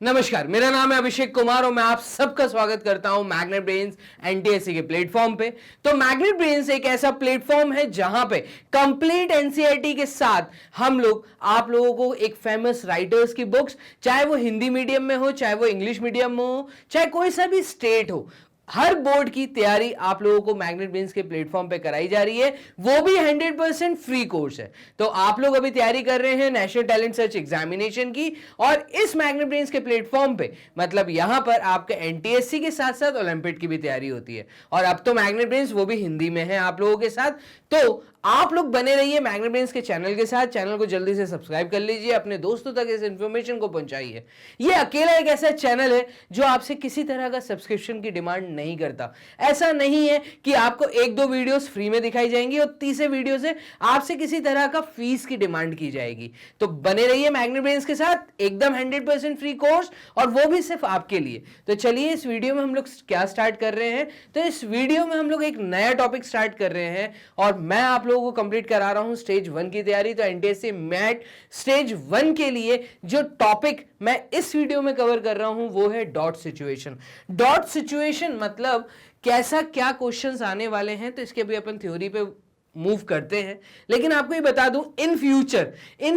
नमस्कार, मेरा नाम है अभिषेक कुमार और मैं आप सबका स्वागत करता हूं मैग्नेट ब्रेन्स एनटीएससी के प्लेटफॉर्म पे। तो मैग्नेट ब्रेन्स एक ऐसा प्लेटफॉर्म है जहां पे कंप्लीट एनसीईआरटी के साथ हम लोग आप लोगों को एक फेमस राइटर्स की बुक्स, चाहे वो हिंदी मीडियम में हो, चाहे वो इंग्लिश मीडियम में हो, चाहे कोई सा भी स्टेट हो, हर बोर्ड की तैयारी आप लोगों को मैग्नेट ब्रेन्स के प्लेटफॉर्म पे कराई जा रही है। वो भी 100% फ्री कोर्स है। तो आप लोग अभी तैयारी कर रहे हैं नेशनल टैलेंट सर्च एग्जामिनेशन की, और इस मैग्नेट ब्रेन्स के प्लेटफॉर्म पे मतलब यहां पर आपके एनटीएससी के साथ साथ ओलंपियाड की भी तैयारी होती है। और अब तो मैग्नेट ब्रेन्स वो भी हिंदी में है आप लोगों के साथ। तो आप लोग बने रहिए मैग्नेट ब्रेन्स के चैनल के साथ। चैनल को जल्दी से सब्सक्राइब कर लीजिए, अपने दोस्तों तक इस इंफॉर्मेशन को पहुंचाइए। ये अकेला एक ऐसा चैनल है जो आपसे किसी तरह का सब्सक्रिप्शन की डिमांड नहीं करता। ऐसा नहीं है कि आपको एक दो वीडियोस फ्री में दिखाई जाएंगी और तीसरे वीडियो से आपसे किसी तरह का फीस की डिमांड की जाएगी। तो बने रहिए मैग्नेट ब्रेन्स के साथ, एकदम 100% फ्री कोर्स, और वो भी सिर्फ आपके लिए। तो चलिए इस वीडियो में हम लोग क्या स्टार्ट कर रहे हैं। तो इस वीडियो में हम लोग एक नया टॉपिक स्टार्ट कर रहे हैं और मैं आप लोगों को कंप्लीट करा रहा हूं स्टेज 1 की तैयारी। तो एनटीएससी मैट स्टेज 1 के लिए जो टॉपिक मैं इस वीडियो में कवर कर रहा हूं वो है डॉट सिचुएशन। डॉट सिचुएशन मतलब कैसा क्या क्वेश्चंस आने वाले हैं। तो इसके भी अपन थ्योरी पे मूव करते हैं, लेकिन आपको ये बता दूं इन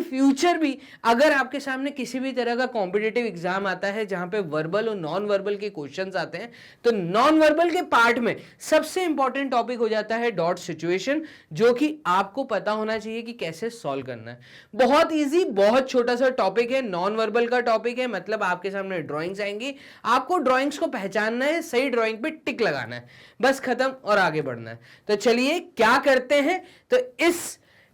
फ्यूचर भी अगर आपके सामने किसी भी तरह का कॉम्पिटिटिव एग्जाम आता है जहां पे वर्बल और नॉन वर्बल के क्वेश्चंस आते हैं, तो नॉन वर्बल के पार्ट में सबसे इंपॉर्टेंट टॉपिक हो जाता है डॉट सिचुएशन, जो कि आपको पता होना चाहिए कि कैसे सॉल्व करना है। बहुत ईजी, बहुत छोटा सा टॉपिक है, नॉन वर्बल का टॉपिक है। मतलब आपके सामने ड्रॉइंग्स आएंगी, आपको ड्रॉइंग्स को पहचानना है, सही ड्रॉइंग पे टिक लगाना है, बस खत्म और आगे बढ़ना है। तो चलिए क्या करते हैं, तो इस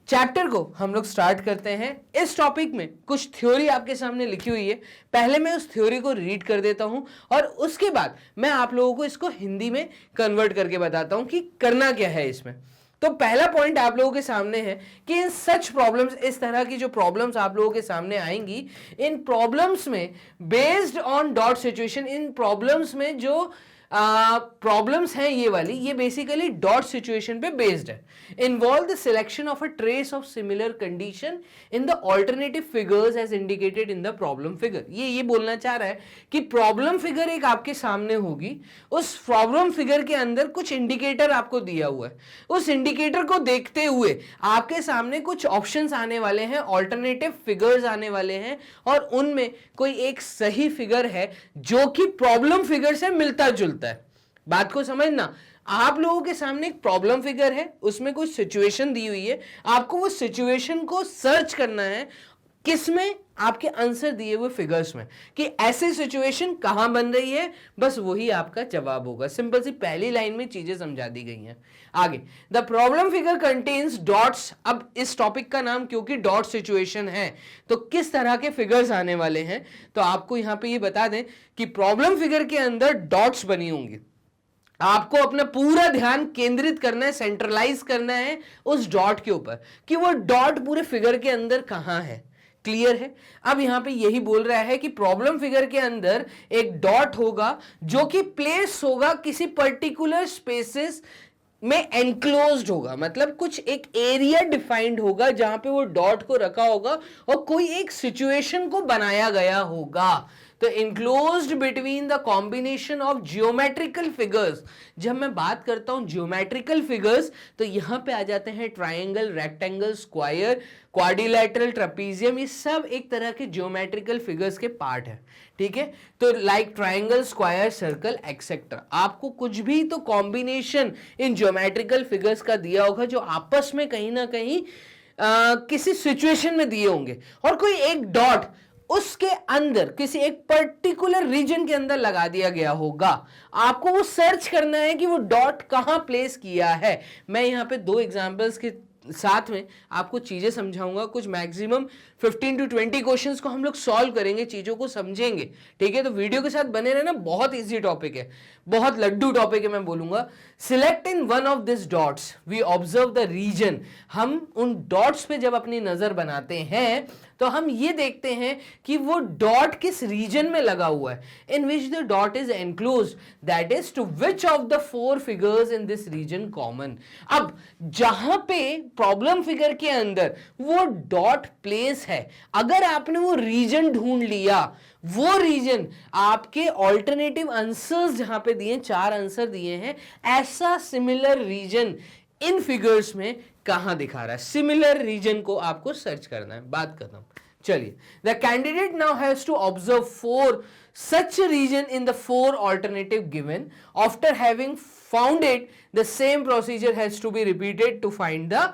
चैप्टर को हम लोग स्टार्ट करते हैं। इस टॉपिक में कुछ थ्योरी आपके सामने लिखी हुई है। पहले मैं उस थ्योरी को रीड कर देता हूं और उसके बाद मैं आप लोगों को इसको हिंदी में कन्वर्ट करके बताता हूं कि करना क्या है इसमें। तो पहला पॉइंट आप लोगों के सामने है कि इन सच प्रॉब्लम्स, इस तरह की जो प्रॉब्लम्स आप लोगों के सामने आएंगी, इन प्रॉब्लम्स में बेस्ड ऑन डॉट सिचुएशन, इन प्रॉब्लम्स में जो प्रॉब्लम्स हैं ये वाली, ये बेसिकली डॉट सिचुएशन पे बेस्ड है। Involve the selection of a trace of similar condition in the alternative figures as indicated in the problem figure. ये बोलना चाह रहा है कि प्रॉब्लम फिगर एक आपके सामने होगी, उस प्रॉब्लम फिगर के अंदर कुछ इंडिकेटर आपको दिया हुआ है, उस इंडिकेटर को देखते हुए आपके सामने कुछ ऑप्शंस आने वाले हैं, ऑल्टरनेटिव फिगर्स आने वाले हैं, और उनमें कोई एक सही फिगर है जो कि प्रॉब्लम फिगर से मिलता जुलता है। बात को समझना, आप लोगों के सामने एक प्रॉब्लम फिगर है, उसमें कुछ सिचुएशन दी हुई है, आपको वो सिचुएशन को सर्च करना है किसमें, आपके आंसर दिए हुए फिगर्स में, कि ऐसी सिचुएशन कहां बन रही है, बस वही आपका जवाब होगा। सिंपल सी पहली लाइन में चीजें समझा दी गई हैं। आगे, the problem figure contains dots. अब इस टॉपिक का नाम क्योंकि डॉट सिचुएशन है, तो किस तरह के फिगर्स आने वाले हैं, तो आपको यहां पे ये बता दें कि प्रॉब्लम फिगर के अंदर डॉट्स बनी होंगी। आपको अपना पूरा ध्यान केंद्रित करना है, सेंट्रलाइज करना है उस डॉट के ऊपर कि वो डॉट पूरे फिगर के अंदर कहां है। क्लियर है? अब यहां पे यही बोल रहा है कि प्रॉब्लम फिगर के अंदर एक डॉट होगा जो कि प्लेस होगा किसी पर्टिकुलर स्पेसेस में, एनक्लोज्ड होगा, मतलब कुछ एक एरिया डिफाइंड होगा जहां पे वो डॉट को रखा होगा और कोई एक सिचुएशन को बनाया गया होगा। तो enclosed between the combination of geometrical figures. जब मैं बात करता हूं जियोमेट्रिकल फिगर्स, तो यहां पे आ जाते हैं triangle, rectangle, square, quadrilateral, trapezium, ये सब एक तरह के जियोमेट्रिकल फिगर्स के पार्ट है। ठीक है? तो like triangle, square, circle etcetera, आपको कुछ भी तो कॉम्बिनेशन इन जियोमेट्रिकल फिगर्स का दिया होगा जो आपस में कहीं ना कहीं किसी सिचुएशन में दिए होंगे, और कोई एक डॉट उसके अंदर किसी एक पर्टिकुलर रीजन के अंदर लगा दिया गया होगा। आपको वो सर्च करना है कि वो डॉट कहां प्लेस किया है। मैं यहां पे दो एग्जांपल्स के साथ में आपको चीजें समझाऊंगा। कुछ मैक्सिमम 15 to 20 क्वेश्चंस को हम लोग सॉल्व करेंगे, चीजों को समझेंगे। ठीक है? तो वीडियो के साथ बने रहना, बहुत इजी टॉपिक है, बहुत लड्डू टॉपिक है। मैं बोलूंगा select in one of this dots we observe the region. हम उन डॉट्स पे जब अपनी नजर बनाते हैं तो हम ये देखते हैं कि वो डॉट किस रीजन में लगा हुआ है, in which the dot is enclosed, that is to which of the 4 figures in this region common. अब जहां पे प्रॉब्लम फिगर के अंदर वो डॉट प्लेस है, अगर आपने वो रीजन ढूंढ लिया, वो रीजन आपके ऑल्टरनेटिव आंसर्स जहां पे दिए, 4 आंसर दिए हैं, ऐसा सिमिलर रीजन इन फिगर्स में कहां दिखा रहा है, सिमिलर रीजन को आपको सर्च करना है। बात खत्म। चलिए, the candidate now has to observe 4 such region in the 4 alternative given. After having found it, the same procedure has to be repeated to find the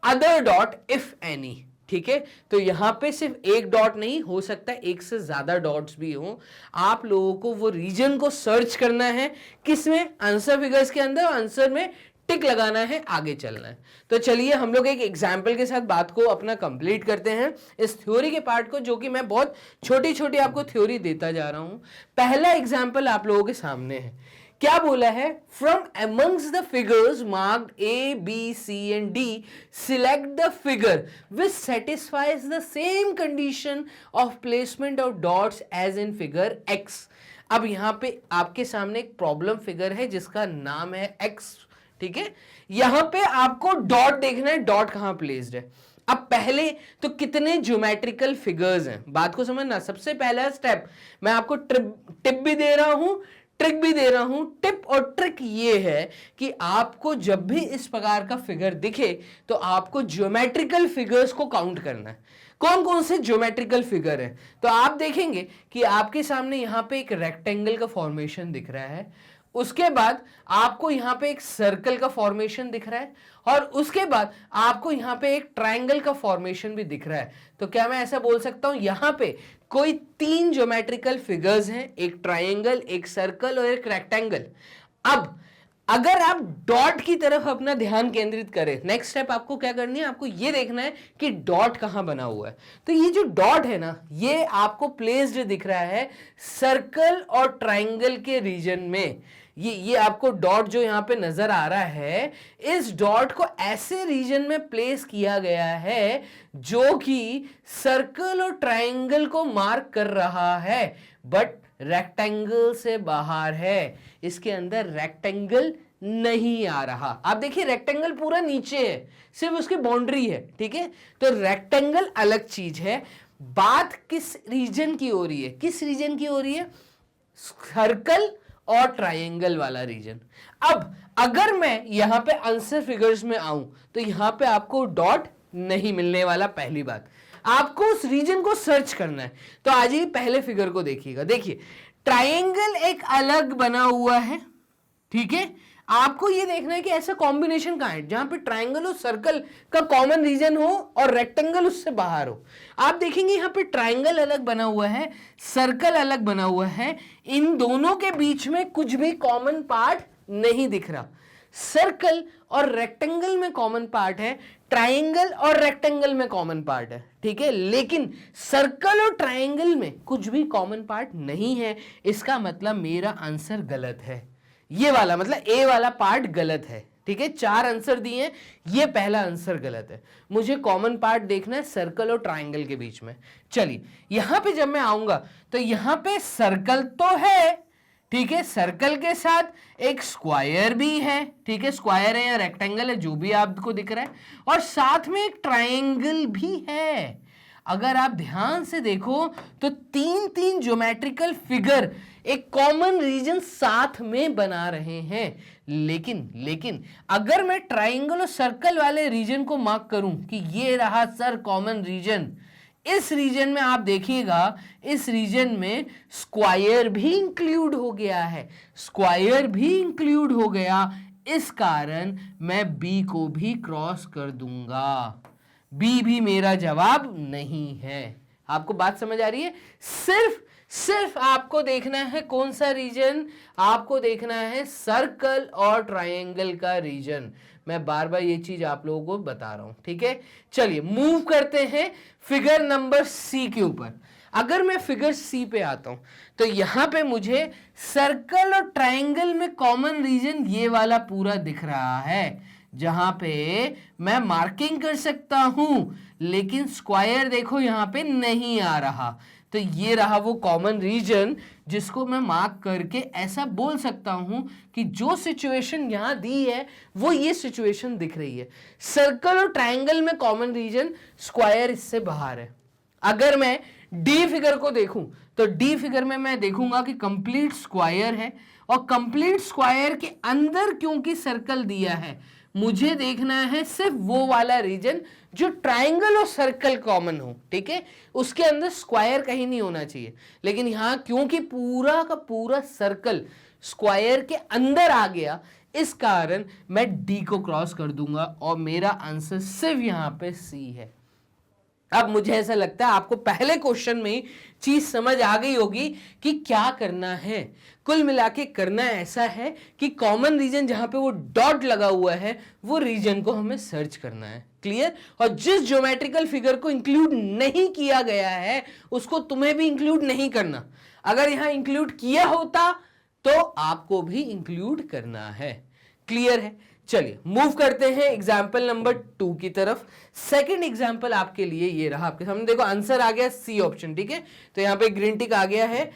other dot if any. ठीक है, तो यहां पे सिर्फ एक डॉट नहीं हो सकता, एक से ज्यादा डॉट्स भी हो। आप लोगों को वो रीजन को सर्च करना है, किसमें, आंसर फिगर्स के अंदर, आंसर में टिक लगाना है, आगे चलना है। तो चलिए हम लोग एक एग्जाम्पल के साथ बात को अपना कंप्लीट करते हैं, इस थ्योरी के पार्ट को, जो कि मैं बहुत छोटी छोटी आपको थ्योरी देता जा रहा हूं। पहला एग्जाम्पल आप लोगों के सामने है, क्या बोला है, from amongst the figures marked A B C and D select the figure which satisfies the same condition of placement of dots as in figure X. अब यहां पे आपके सामने एक प्रॉब्लम फिगर है जिसका नाम है एक्स, ठीक है। यहां पे आपको डॉट देखना है, डॉट कहां प्लेस्ड है। अब पहले तो कितने ज्योमेट्रिकल फिगर्स हैं, बात को समझना। सबसे पहला स्टेप, मैं आपको टिप भी दे रहा हूं, ट्रिक भी दे रहा हूं। टिप और ट्रिक ये है कि आपको जब भी इस प्रकार का फिगर दिखे तो आपको ज्योमेट्रिकल फिगर्स को काउंट करना है। कौन कौन से ज्योमेट्रिकल फिगर है, तो आप देखेंगे कि आपके सामने यहां पे एक रेक्टेंगल का फॉर्मेशन दिख रहा है, उसके बाद आपको यहां पे एक सर्कल का फॉर्मेशन दिख रहा है, और उसके बाद आपको यहां पे एक ट्रायंगल का फॉर्मेशन भी दिख रहा है। तो क्या मैं ऐसा बोल सकता हूं, यहां पे कोई 3 ज्योमेट्रिकल फिगर्स हैं, एक ट्रायंगल, एक सर्कल और एक रेक्टेंगल। अब अगर आप डॉट की तरफ अपना ध्यान केंद्रित करें, नेक्स्ट स्टेप आपको क्या करनी है, आपको ये देखना है कि डॉट कहां बना हुआ है। तो ये जो डॉट है ना, ये आपको प्लेस्ड दिख रहा है सर्कल और ट्रायंगल के रीजन में। ये आपको डॉट जो यहां पे नजर आ रहा है, इस डॉट को ऐसे रीजन में प्लेस किया गया है जो कि सर्कल और ट्रायंगल को मार्क कर रहा है, बट रेक्टेंगल से बाहर है, इसके अंदर रेक्टेंगल नहीं आ रहा। आप देखिए रेक्टेंगल पूरा नीचे है, सिर्फ उसकी बाउंड्री है, ठीक है। तो रेक्टेंगल अलग चीज है। बात किस रीजन की हो रही है, किस रीजन की हो रही है, सर्कल और ट्रायंगल वाला रीजन। अब अगर मैं यहां पे आंसर फिगर्स में आऊं तो यहां पे आपको डॉट नहीं मिलने वाला। पहली बात, आपको उस रीजन को सर्च करना है। तो आज ही पहले फिगर को देखिएगा, देखिए ट्रायंगल एक अलग बना हुआ है, ठीक है। आपको ये देखना है कि ऐसा कॉम्बिनेशन कहां है जहां पे ट्रायंगल और सर्कल का कॉमन रीजन हो और रेक्टेंगल उससे बाहर हो। आप देखेंगे यहां पे ट्रायंगल अलग बना हुआ है, सर्कल अलग बना हुआ है, इन दोनों के बीच में कुछ भी कॉमन पार्ट नहीं दिख रहा। सर्कल और रेक्टेंगल में कॉमन पार्ट है, ट्रायंगल और रेक्टेंगल में कॉमन पार्ट है, ठीक है। लेकिन सर्कल और ट्रायंगल में कुछ भी कॉमन पार्ट नहीं है। इसका मतलब मेरा आंसर गलत है, ये वाला मतलब ए वाला पार्ट गलत है, ठीक है। 4 आंसर दिए हैं, ये पहला आंसर गलत है। मुझे कॉमन पार्ट देखना है सर्कल और ट्रायंगल के बीच में। चलिए यहां पे जब मैं आऊंगा तो यहां पे सर्कल तो है, ठीक है, सर्कल के साथ एक स्क्वायर भी है, ठीक है, स्क्वायर है या रेक्टेंगल है जो भी आपको दिख रहा है, और साथ में एक ट्रायंगल भी है। अगर आप ध्यान से देखो तो 3 ज्योमेट्रिकल फिगर एक कॉमन रीजन साथ में बना रहे हैं। लेकिन अगर मैं ट्रायंगल और सर्कल वाले रीजन को मार्क करूं कि ये रहा सर कॉमन रीजन, इस रीजन में आप देखिएगा, इस रीजन में स्क्वायर भी इंक्लूड हो गया है, स्क्वायर भी इंक्लूड हो गया। इस कारण मैं बी को भी क्रॉस कर दूंगा। बी भी मेरा जवाब नहीं है। आपको बात समझ आ रही है? सिर्फ आपको देखना है कौन सा रीजन, आपको देखना है सर्कल और ट्रायंगल का रीजन। मैं बार बार ये चीज आप लोगों को बता रहा हूं, ठीक है। चलिए मूव करते हैं फिगर नंबर सी के ऊपर। अगर मैं फिगर सी पे आता हूं तो यहां पे मुझे सर्कल और ट्रायंगल में कॉमन रीजन ये वाला पूरा दिख रहा है, जहां पे मैं मार्किंग कर सकता हूं, लेकिन स्क्वायर देखो यहां पे नहीं आ रहा। तो ये रहा वो कॉमन रीजन जिसको मैं मार्क करके ऐसा बोल सकता हूं कि जो सिचुएशन यहां दी है वो ये सिचुएशन दिख रही है। सर्कल और ट्रायंगल में कॉमन रीजन, स्क्वायर इससे बाहर है। अगर मैं डी फिगर को देखूं तो डी फिगर में मैं देखूंगा कि कंप्लीट स्क्वायर है, और कंप्लीट स्क्वायर के अंदर क्योंकि सर्कल दिया है, मुझे देखना है सिर्फ वो वाला रीजन जो ट्राइंगल और सर्कल कॉमन हो, ठीक है, उसके अंदर स्क्वायर कहीं नहीं होना चाहिए। लेकिन यहां क्योंकि पूरा का पूरा सर्कल स्क्वायर के अंदर आ गया, इस कारण मैं डी को क्रॉस कर दूंगा और मेरा आंसर सिर्फ यहां पे सी है। अब मुझे ऐसा लगता है आपको पहले क्वेश्चन में ही चीज समझ आ गई होगी कि क्या करना है। कुल मिला के करना ऐसा है कि कॉमन रीजन जहां पे वो डॉट लगा हुआ है वो रीजन को हमें सर्च करना है। क्लियर? और जिस ज्योमेट्रिकल फिगर को इंक्लूड नहीं किया गया है उसको तुम्हें भी इंक्लूड नहीं करना। अगर यहां इंक्लूड किया होता तो आपको भी इंक्लूड करना है। क्लियर है? चलिए मूव करते हैं एग्जाम्पल नंबर 2 की तरफ। सेकंड एग्जाम्पल आपके लिए ये रहा, आपके सामने देखो आंसर आ गया सी ऑप्शन, ठीक है, तो यहां पे ग्रीन टिक आ गया है।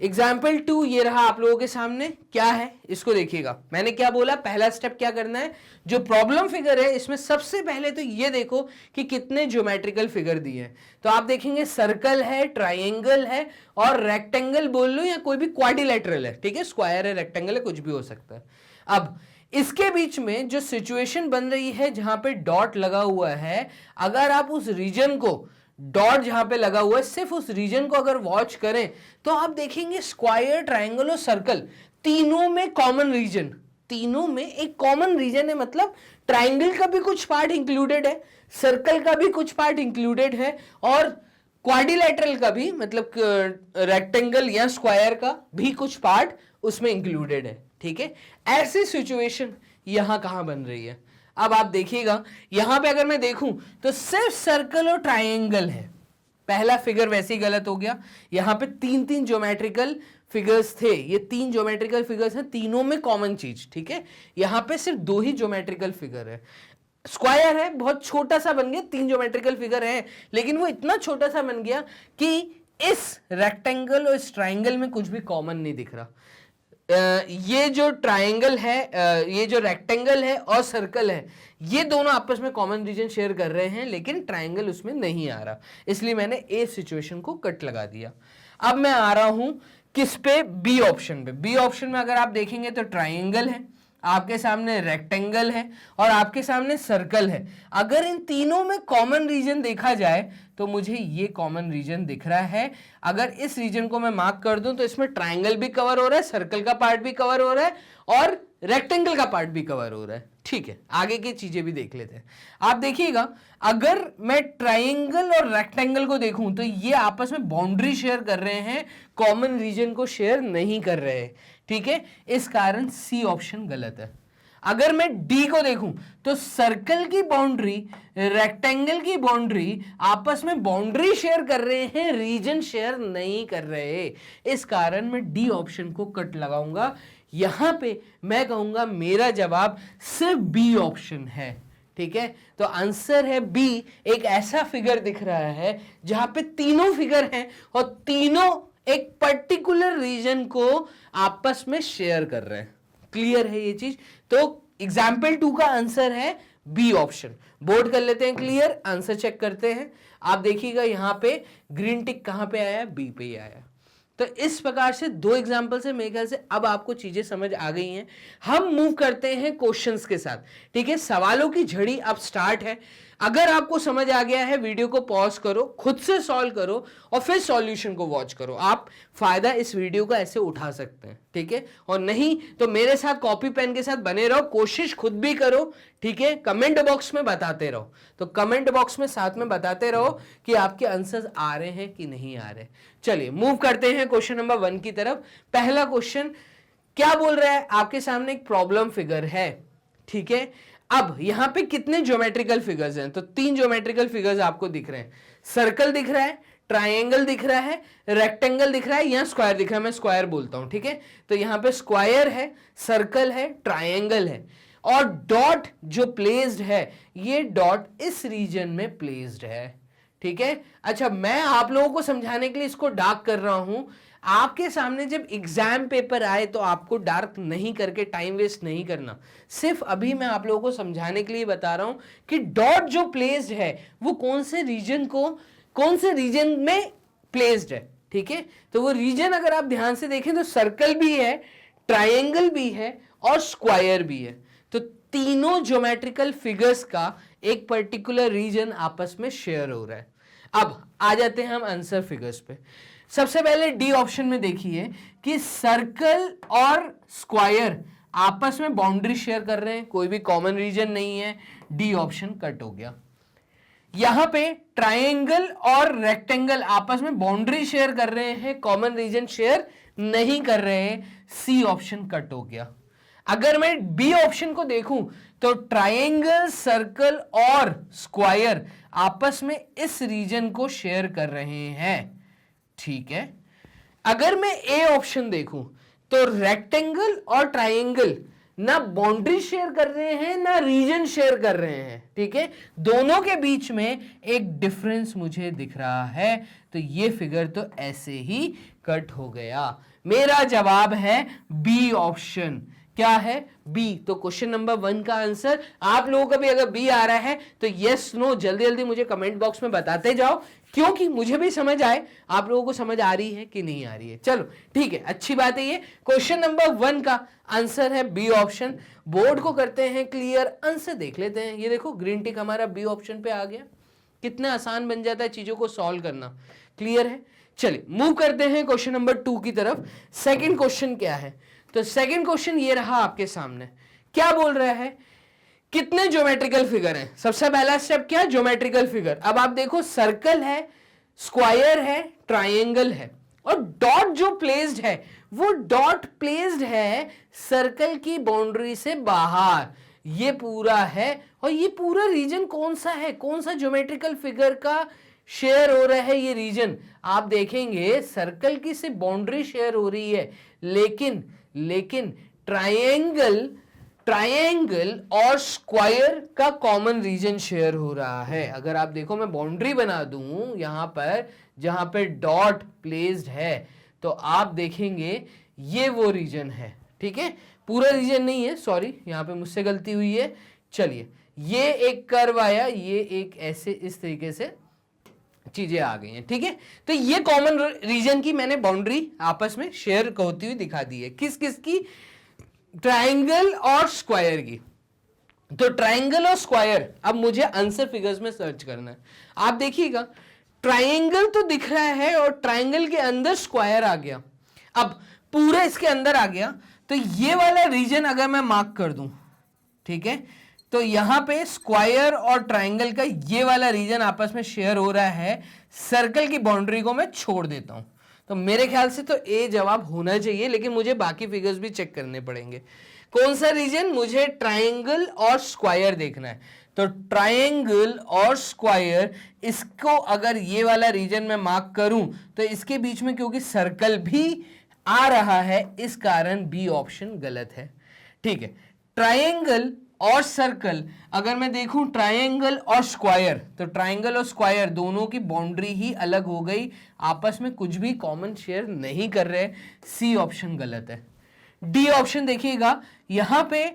एग्जाम्पल 2 ये रहा आप लोगों के सामने। क्या है इसको देखिएगा, मैंने क्या बोला, पहला स्टेप क्या करना है, जो प्रॉब्लम फिगर है इसमें सबसे पहले तो ये देखो कि कितने ज्योमेट्रिकल फिगर दिए हैं। तो आप देखेंगे सर्कल है, ट्राइंगल है और रेक्टेंगल बोल लो या कोई भी क्वाड्रिलेटरल है, ठीक है, स्क्वायर है, रेक्टेंगल है, कुछ भी हो सकता है। अब इसके बीच में जो सिचुएशन बन रही है जहां पे डॉट लगा हुआ है, अगर आप उस रीजन को, डॉट जहां पे लगा हुआ है सिर्फ उस रीजन को अगर वॉच करें तो आप देखेंगे स्क्वायर, ट्रायंगल और सर्कल तीनों में कॉमन रीजन, तीनों में एक कॉमन रीजन है। मतलब ट्रायंगल का भी कुछ पार्ट इंक्लूडेड है, सर्कल का भी कुछ पार्ट इंक्लूडेड है और क्वाड्रिलेटरल का भी, मतलब रेक्टेंगल या स्क्वायर का भी कुछ पार्ट उसमें इंक्लूडेड है। ठीक है, ऐसी सिचुएशन यहां कहां बन रही है। अब आप देखिएगा यहां पे अगर मैं देखूं तो सिर्फ सर्कल और ट्रायंगल है। पहला फिगर वैसे ही गलत हो गया, यहां पे तीन तीन ज्योमेट्रिकल फिगर्स थे, ये तीन ज्योमेट्रिकल फिगर्स हैं, तीनों में कॉमन चीज। ठीक है, यहां पे सिर्फ दो ही ज्योमेट्रिकल फिगर है। स्क्वायर है, बहुत छोटा सा बन गया, तीन ज्योमेट्रिकल फिगर है लेकिन वो इतना छोटा सा बन गया कि इस रेक्टेंगल और इस ट्रायंगल में कुछ भी कॉमन नहीं दिख रहा। ये जो ट्रायंगल है, ये जो रेक्टेंगल है और सर्कल है, ये दोनों आपस में कॉमन रीजन शेयर कर रहे हैं लेकिन ट्रायंगल उसमें नहीं आ रहा, इसलिए मैंने ए सिचुएशन को कट लगा दिया। अब मैं आ रहा हूं किस पे, बी ऑप्शन पे। बी ऑप्शन में अगर आप देखेंगे तो ट्रायंगल है, आपके सामने रेक्टेंगल है और आपके सामने सर्कल है। अगर इन तीनों में कॉमन रीजन देखा जाए तो मुझे ये कॉमन रीजन दिख रहा है। अगर इस रीजन को मैं मार्क कर दूं तो इसमें ट्रायंगल भी कवर हो रहा है, सर्कल का पार्ट भी कवर हो रहा है और रेक्टेंगल का पार्ट भी कवर हो रहा है। ठीक है, आगे की चीजें भी देख लेते हैं। आप देखिएगा अगर मैं ट्रायंगल और रेक्टेंगल को देखूं तो ये आपस में बाउंड्री शेयर कर रहे हैं, कॉमन रीजन को शेयर नहीं कर रहे हैं। ठीक है, इस कारण सी ऑप्शन गलत है। अगर मैं डी को देखूं तो सर्कल की बाउंड्री, रेक्टेंगल की बाउंड्री आपस में बाउंड्री शेयर कर रहे हैं, रीजन शेयर नहीं कर रहे, इस कारण मैं डी ऑप्शन को कट लगाऊंगा। यहां पे मैं कहूंगा मेरा जवाब सिर्फ बी ऑप्शन है। ठीक है, तो आंसर है बी। एक ऐसा फिगर दिख रहा है जहां पे तीनों फिगर हैं और तीनों एक पर्टिकुलर रीजन को आपस में शेयर कर रहे हैं। क्लियर है ये चीज? तो एग्जाम्पल 2 का आंसर है बी ऑप्शन। बोर्ड कर लेते हैं क्लियर, आंसर चेक करते हैं। आप देखिएगा यहां पे ग्रीन टिक कहां पे आया, बी पे ही आया। तो इस प्रकार से दो एग्जाम्पल से मेरे ख्याल से अब आपको चीजें समझ आ गई हैं। हम मूव करते हैं क्वेश्चंस के साथ। ठीक है, सवालों की झड़ी अब स्टार्ट है। अगर आपको समझ आ गया है, वीडियो को पॉज करो, खुद से सॉल्व करो और फिर सॉल्यूशन को वॉच करो। आप फायदा इस वीडियो का ऐसे उठा सकते हैं। ठीक है, और नहीं तो मेरे साथ कॉपी पेन के साथ बने रहो, कोशिश खुद भी करो। ठीक है, कमेंट बॉक्स में बताते रहो, तो कमेंट बॉक्स में साथ में बताते रहो कि आपके आंसर्स आ रहे हैं कि नहीं आ रहे। चलिए मूव करते हैं क्वेश्चन नंबर 1 की तरफ। पहला क्वेश्चन क्या बोल रहा है, आपके सामने एक प्रॉब्लम फिगर है। ठीक है, अब यहां पे कितने ज्योमेट्रिकल फिगर्स हैं, तो तीन ज्योमेट्रिकल फिगर्स आपको दिख रहे हैं। सर्कल दिख रहा है, ट्रायंगल दिख रहा है, रेक्टेंगल दिख रहा है या स्क्वायर दिख रहा है। मैं स्क्वायर बोलता हूं। ठीक है, तो यहां पे स्क्वायर है, सर्कल है, ट्रायंगल है और डॉट जो प्लेस्ड है, ये डॉट इस रीजन में प्लेस्ड है। ठीक है, अच्छा मैं आप लोगों को समझाने के लिए इसको डार्क कर रहा हूं। आपके सामने जब एग्जाम पेपर आए तो आपको डार्क नहीं करके टाइम वेस्ट नहीं करना। सिर्फ अभी मैं आप लोगों को समझाने के लिए बता रहा हूं कि डॉट जो प्लेस्ड है वो कौन से रीजन को कौन से रीजन में प्लेस्ड है, ठीक है। तो वो रीजन अगर आप ध्यान से देखें तो सर्कल भी है, ट्रायंगल भी है और स्क्वायर भी है। तो तीनों ज्योमेट्रिकल फिगर्स का एक पर्टिकुलर रीजन आपस में शेयर हो रहा है। अब आ जाते हैं हम आंसर फिगर्स पे। सबसे पहले डी ऑप्शन में देखिए कि सर्कल और स्क्वायर आपस में बाउंड्री शेयर कर रहे हैं, कोई भी कॉमन रीजन नहीं है, डी ऑप्शन कट हो गया। यहां पे ट्रायंगल और रेक्टेंगल आपस में बाउंड्री शेयर कर रहे हैं, कॉमन रीजन शेयर नहीं कर रहे हैं, सी ऑप्शन कट हो गया। अगर मैं बी ऑप्शन को देखूं तो ट्रायंगल, सर्कल और स्क्वायर आपस में इस रीजन को शेयर कर रहे हैं, ठीक है। अगर मैं ए ऑप्शन देखूं तो रेक्टेंगल और ट्रायंगल ना बाउंड्री शेयर कर रहे हैं ना रीजन शेयर कर रहे हैं, ठीक है। दोनों के बीच में एक डिफरेंस मुझे दिख रहा है, तो ये फिगर तो ऐसे ही कट हो गया। मेरा जवाब है बी ऑप्शन। क्या है? बी। तो क्वेश्चन नंबर 1 का आंसर आप लोगों का भी अगर बी आ रहा है तो यस नो जल्दी जल्दी मुझे कमेंट बॉक्स में बताते जाओ, क्योंकि मुझे भी समझ आए आप लोगों को समझ आ रही है कि नहीं आ रही है। चलो ठीक है, अच्छी बात है। ये क्वेश्चन नंबर 1 का आंसर है बी ऑप्शन। बोर्ड को करते हैं क्लियर, आंसर देख लेते हैं। ये देखो ग्रीन टिक हमारा बी ऑप्शन पे आ गया। कितना आसान बन जाता है चीजों को सॉल्व करना। क्लियर है? चलिए मूव करते हैं क्वेश्चन नंबर 2 की तरफ। सेकंड क्वेश्चन क्या है? तो सेकंड क्वेश्चन ये रहा आपके सामने। क्या बोल रहा है? कितने ज्योमेट्रिकल फिगर हैं? सबसे पहला स्टेप क्या? Geometrical figure. अब आप देखो सर्कल है, स्क्वायर है, ट्रायंगल है, और डॉट जो प्लेस्ड है वो डॉट प्लेस्ड है सर्कल की बाउंड्री से बाहर। ये पूरा है, और ये पूरा रीजन कौन सा है? कौन सा ज्योमेट्रिकल फिगर का शेयर हो रहा है ये रीजन? आप देखेंगे सर्कल की सिर्फ बाउंड्री शेयर हो रही है, लेकिन ट्रायंगल और स्क्वायर का कॉमन रीजन शेयर हो रहा है। अगर आप देखो मैं बाउंड्री बना दूं यहां पर जहां पे डॉट प्लेस्ड है, तो आप देखेंगे ये वो रीजन है, ठीक है। पूरा रीजन नहीं है, सॉरी यहां पे मुझसे गलती हुई है। चलिए ये एक कर्व आया, ये एक ऐसे इस तरीके से चीजें आ गई हैं, ठीक है। तो ये कॉमन रीजन की मैंने बाउंड्री आपस में शेयर होती हुई दिखा दी है। किस किस की? ट्रायंगल और स्क्वायर की। तो ट्रायंगल और स्क्वायर, अब मुझे आंसर फिगर्स में सर्च करना है। आप देखिएगा ट्रायंगल तो दिख रहा है और ट्रायंगल के अंदर स्क्वायर आ गया। अब पूरा इसके अंदर आ गया, तो ये वाला रीजन अगर मैं मार्क कर दूं, ठीक है, तो यहां पे स्क्वायर और ट्रायंगल का ये वाला रीजन आपस में शेयर हो रहा है। सर्कल की बाउंड्री को मैं छोड़ देता हूं, तो मेरे ख्याल से तो ए जवाब होना चाहिए, लेकिन मुझे बाकी फिगर्स भी चेक करने पड़ेंगे। कौन सा रीजन? मुझे ट्रायंगल और स्क्वायर देखना है। तो ट्रायंगल और स्क्वायर, इसको अगर ये वाला रीजन में मार्क करूं तो इसके बीच में क्योंकि सर्कल भी आ रहा है, इस कारण बी ऑप्शन गलत है, ठीक है। ट्रायंगल और सर्कल, अगर मैं देखूं ट्रायंगल और स्क्वायर, तो ट्रायंगल और स्क्वायर दोनों की बाउंड्री ही अलग हो गई, आपस में कुछ भी कॉमन शेयर नहीं कर रहे। सी ऑप्शन गलत है। डी ऑप्शन देखिएगा, यहां पे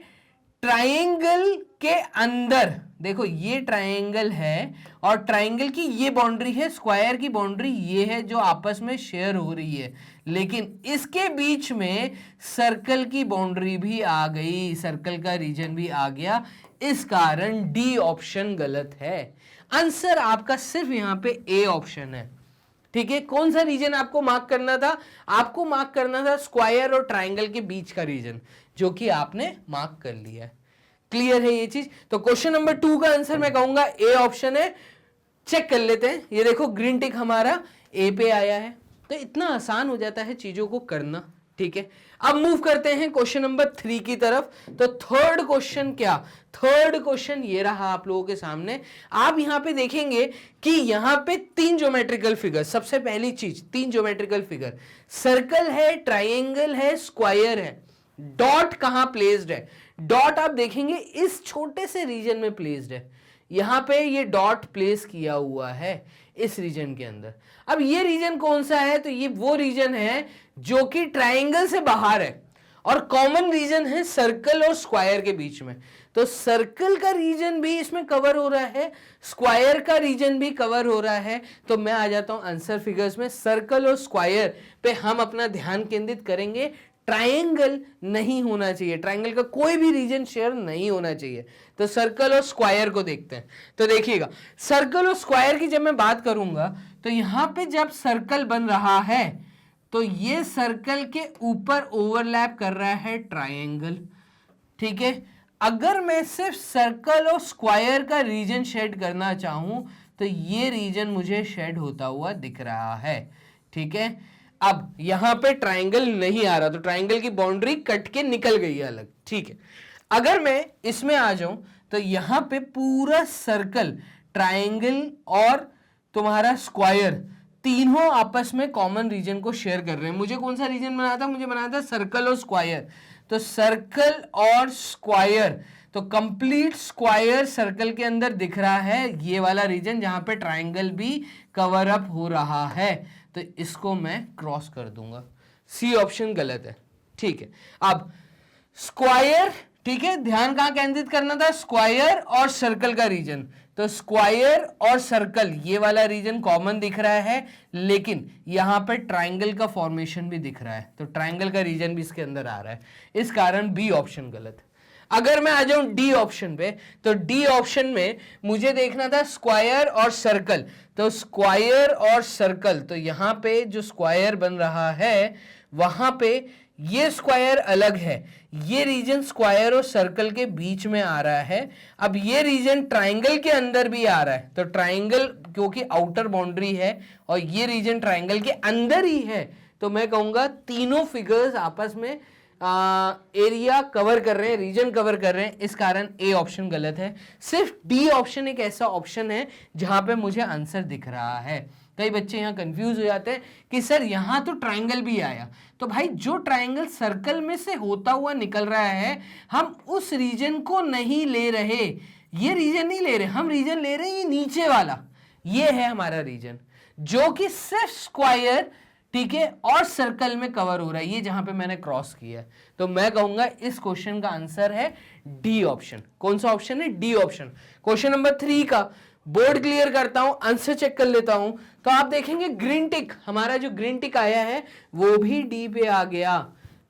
ट्रायंगल के अंदर देखो ये ट्रायंगल है और ट्रायंगल की ये बाउंड्री है, स्क्वायर की बाउंड्री ये है जो आपस में शेयर हो रही है, लेकिन इसके बीच में सर्कल की बाउंड्री भी आ गई, सर्कल का रीजन भी आ गया। इस कारण डी ऑप्शन गलत है। आंसर आपका सिर्फ यहां पे ए ऑप्शन है, ठीक है। कौन सा रीजन आपको मार्क करना था? आपको मार्क करना था स्क्वायर और ट्रायंगल के बीच का रीजन, जो कि आपने मार्क कर लिया है। क्लियर है ये चीज? तो क्वेश्चन नंबर 2 का आंसर मैं कहूंगा ए ऑप्शन है। चेक कर लेते हैं। ये देखो ग्रीन टिक हमारा ए पे आया है। तो इतना आसान हो जाता है चीजों को करना, ठीक है। अब मूव करते हैं क्वेश्चन नंबर 3 की तरफ। तो थर्ड क्वेश्चन क्या? थर्ड क्वेश्चन ये रहा आप लोगों के सामने। आप यहां पे देखेंगे कि यहां पे 3 ज्योमेट्रिकल फिगर। सबसे पहली चीज 3 ज्योमेट्रिकल फिगर, सर्कल है, ट्रायंगल है, स्क्वायर है। डॉट कहां प्लेस्ड है? डॉट आप देखेंगे इस छोटे से रीजन में प्लेस्ड है। यहां पे ये डॉट प्लेस किया हुआ है इस रीजन के अंदर। अब ये रीजन कौन सा है? तो ये वो रीजन है जो कि ट्रायंगल से बाहर है, और कॉमन रीजन है सर्कल और स्क्वायर के बीच में। तो सर्कल का रीजन भी इसमें कवर हो रहा है, स्क्वायर का रीजन भी कवर हो रहा है। तो मैं आ जाता हूं आंसर फिगर्स में। सर्कल और स्क्वायर पे हम अपना ध्यान केंद्रित करेंगे, ट्रायंगल नहीं होना चाहिए, ट्रायंगल का कोई भी रीजन शेयर नहीं होना चाहिए। तो सर्कल और स्क्वायर को देखते हैं। तो देखिएगा, सर्कल और स्क्वायर की जब मैं बात करूंगा तो यहां पे जब सर्कल बन रहा है तो ये सर्कल के ऊपर ओवरलैप कर रहा है ट्रायंगल, ठीक है। अगर मैं सिर्फ सर्कल और स्क्वायर का रीजन शेड करना चाहूं तो ये रीजन मुझे शेड होता हुआ दिख रहा है, ठीक है। अब यहां पे ट्रायंगल नहीं आ रहा तो ट्रायंगल की बाउंड्री कट के निकल गई है अलग, ठीक है। अगर मैं इसमें आ जाऊं तो यहां पे पूरा सर्कल, ट्रायंगल और तुम्हारा स्क्वायर तीनों आपस में कॉमन रीजन को शेयर कर रहे हैं। मुझे कौन सा रीजन बनाना था? मुझे बनाना था सर्कल और स्क्वायर। तो सर्कल और स्क्वायर, तो कंप्लीट स्क्वायर सर्कल के अंदर दिख रहा है ये वाला रीजन जहां पे ट्रायंगल भी कवर अप हो रहा है। तो इसको मैं क्रॉस कर दूंगा। सी ऑप्शन गलत है, ठीक है। अब स्क्वायर, ठीक है, ध्यान कहां केंद्रित करना था? स्क्वायर और सर्कल का रीजन। तो स्क्वायर और सर्कल ये वाला रीजन कॉमन दिख रहा है, लेकिन यहां पे ट्रायंगल का फॉर्मेशन भी दिख रहा है। तो ट्रायंगल का रीजन भी इसके अंदर आ रहा है, इस कारण बी ऑप्शन गलत है। अगर मैं आ जाऊं डी ऑप्शन पे, तो डी ऑप्शन में मुझे देखना था स्क्वायर और सर्कल। तो स्क्वायर और सर्कल, तो यहां पे जो स्क्वायर बन रहा है वहां पे ये स्क्वायर अलग है, ये रीजन स्क्वायर और सर्कल के बीच में आ रहा है। अब ये रीजन ट्रायंगल के अंदर भी आ रहा है। तो ट्रायंगल क्योंकि आउटर बाउंड्री है और ये रीजन ट्रायंगल के अंदर ही है, तो मैं कहूंगा तीनों फिगर्स आपस में एरिया कवर कर रहे हैं, रीजन कवर कर रहे हैं, इस कारण ए ऑप्शन गलत है। सिर्फ डी ऑप्शन एक ऐसा ऑप्शन है जहां पे मुझे आंसर दिख रहा है। कई बच्चे यहाँ कंफ्यूज हो जाते हैं कि सर यहाँ तो ट्रायंगल भी आया। तो भाई जो ट्रायंगल सर्कल में से होता हुआ निकल रहा है, हम उस रीजन को नहीं ले रहे, ये रीजन नहीं ले रहे, हम रीजन ले रहे हैं ये नीचे वाला, ये है हमारा रीजन जो कि सिर्फ स्क्वायर, ठीक है, और सर्कल में कवर हो रहा है, ये जहां पे मैंने क्रॉस किया है। तो मैं कहूंगा इस क्वेश्चन का आंसर है डी ऑप्शन। कौन सा ऑप्शन है? D option. क्वेश्चन नंबर 3 का बोर्ड क्लियर करता हूं, आंसर चेक कर लेता हूं। तो आप देखेंगे ग्रीन टिक, हमारा जो ग्रीन टिक आया है वो भी डी पे आ गया।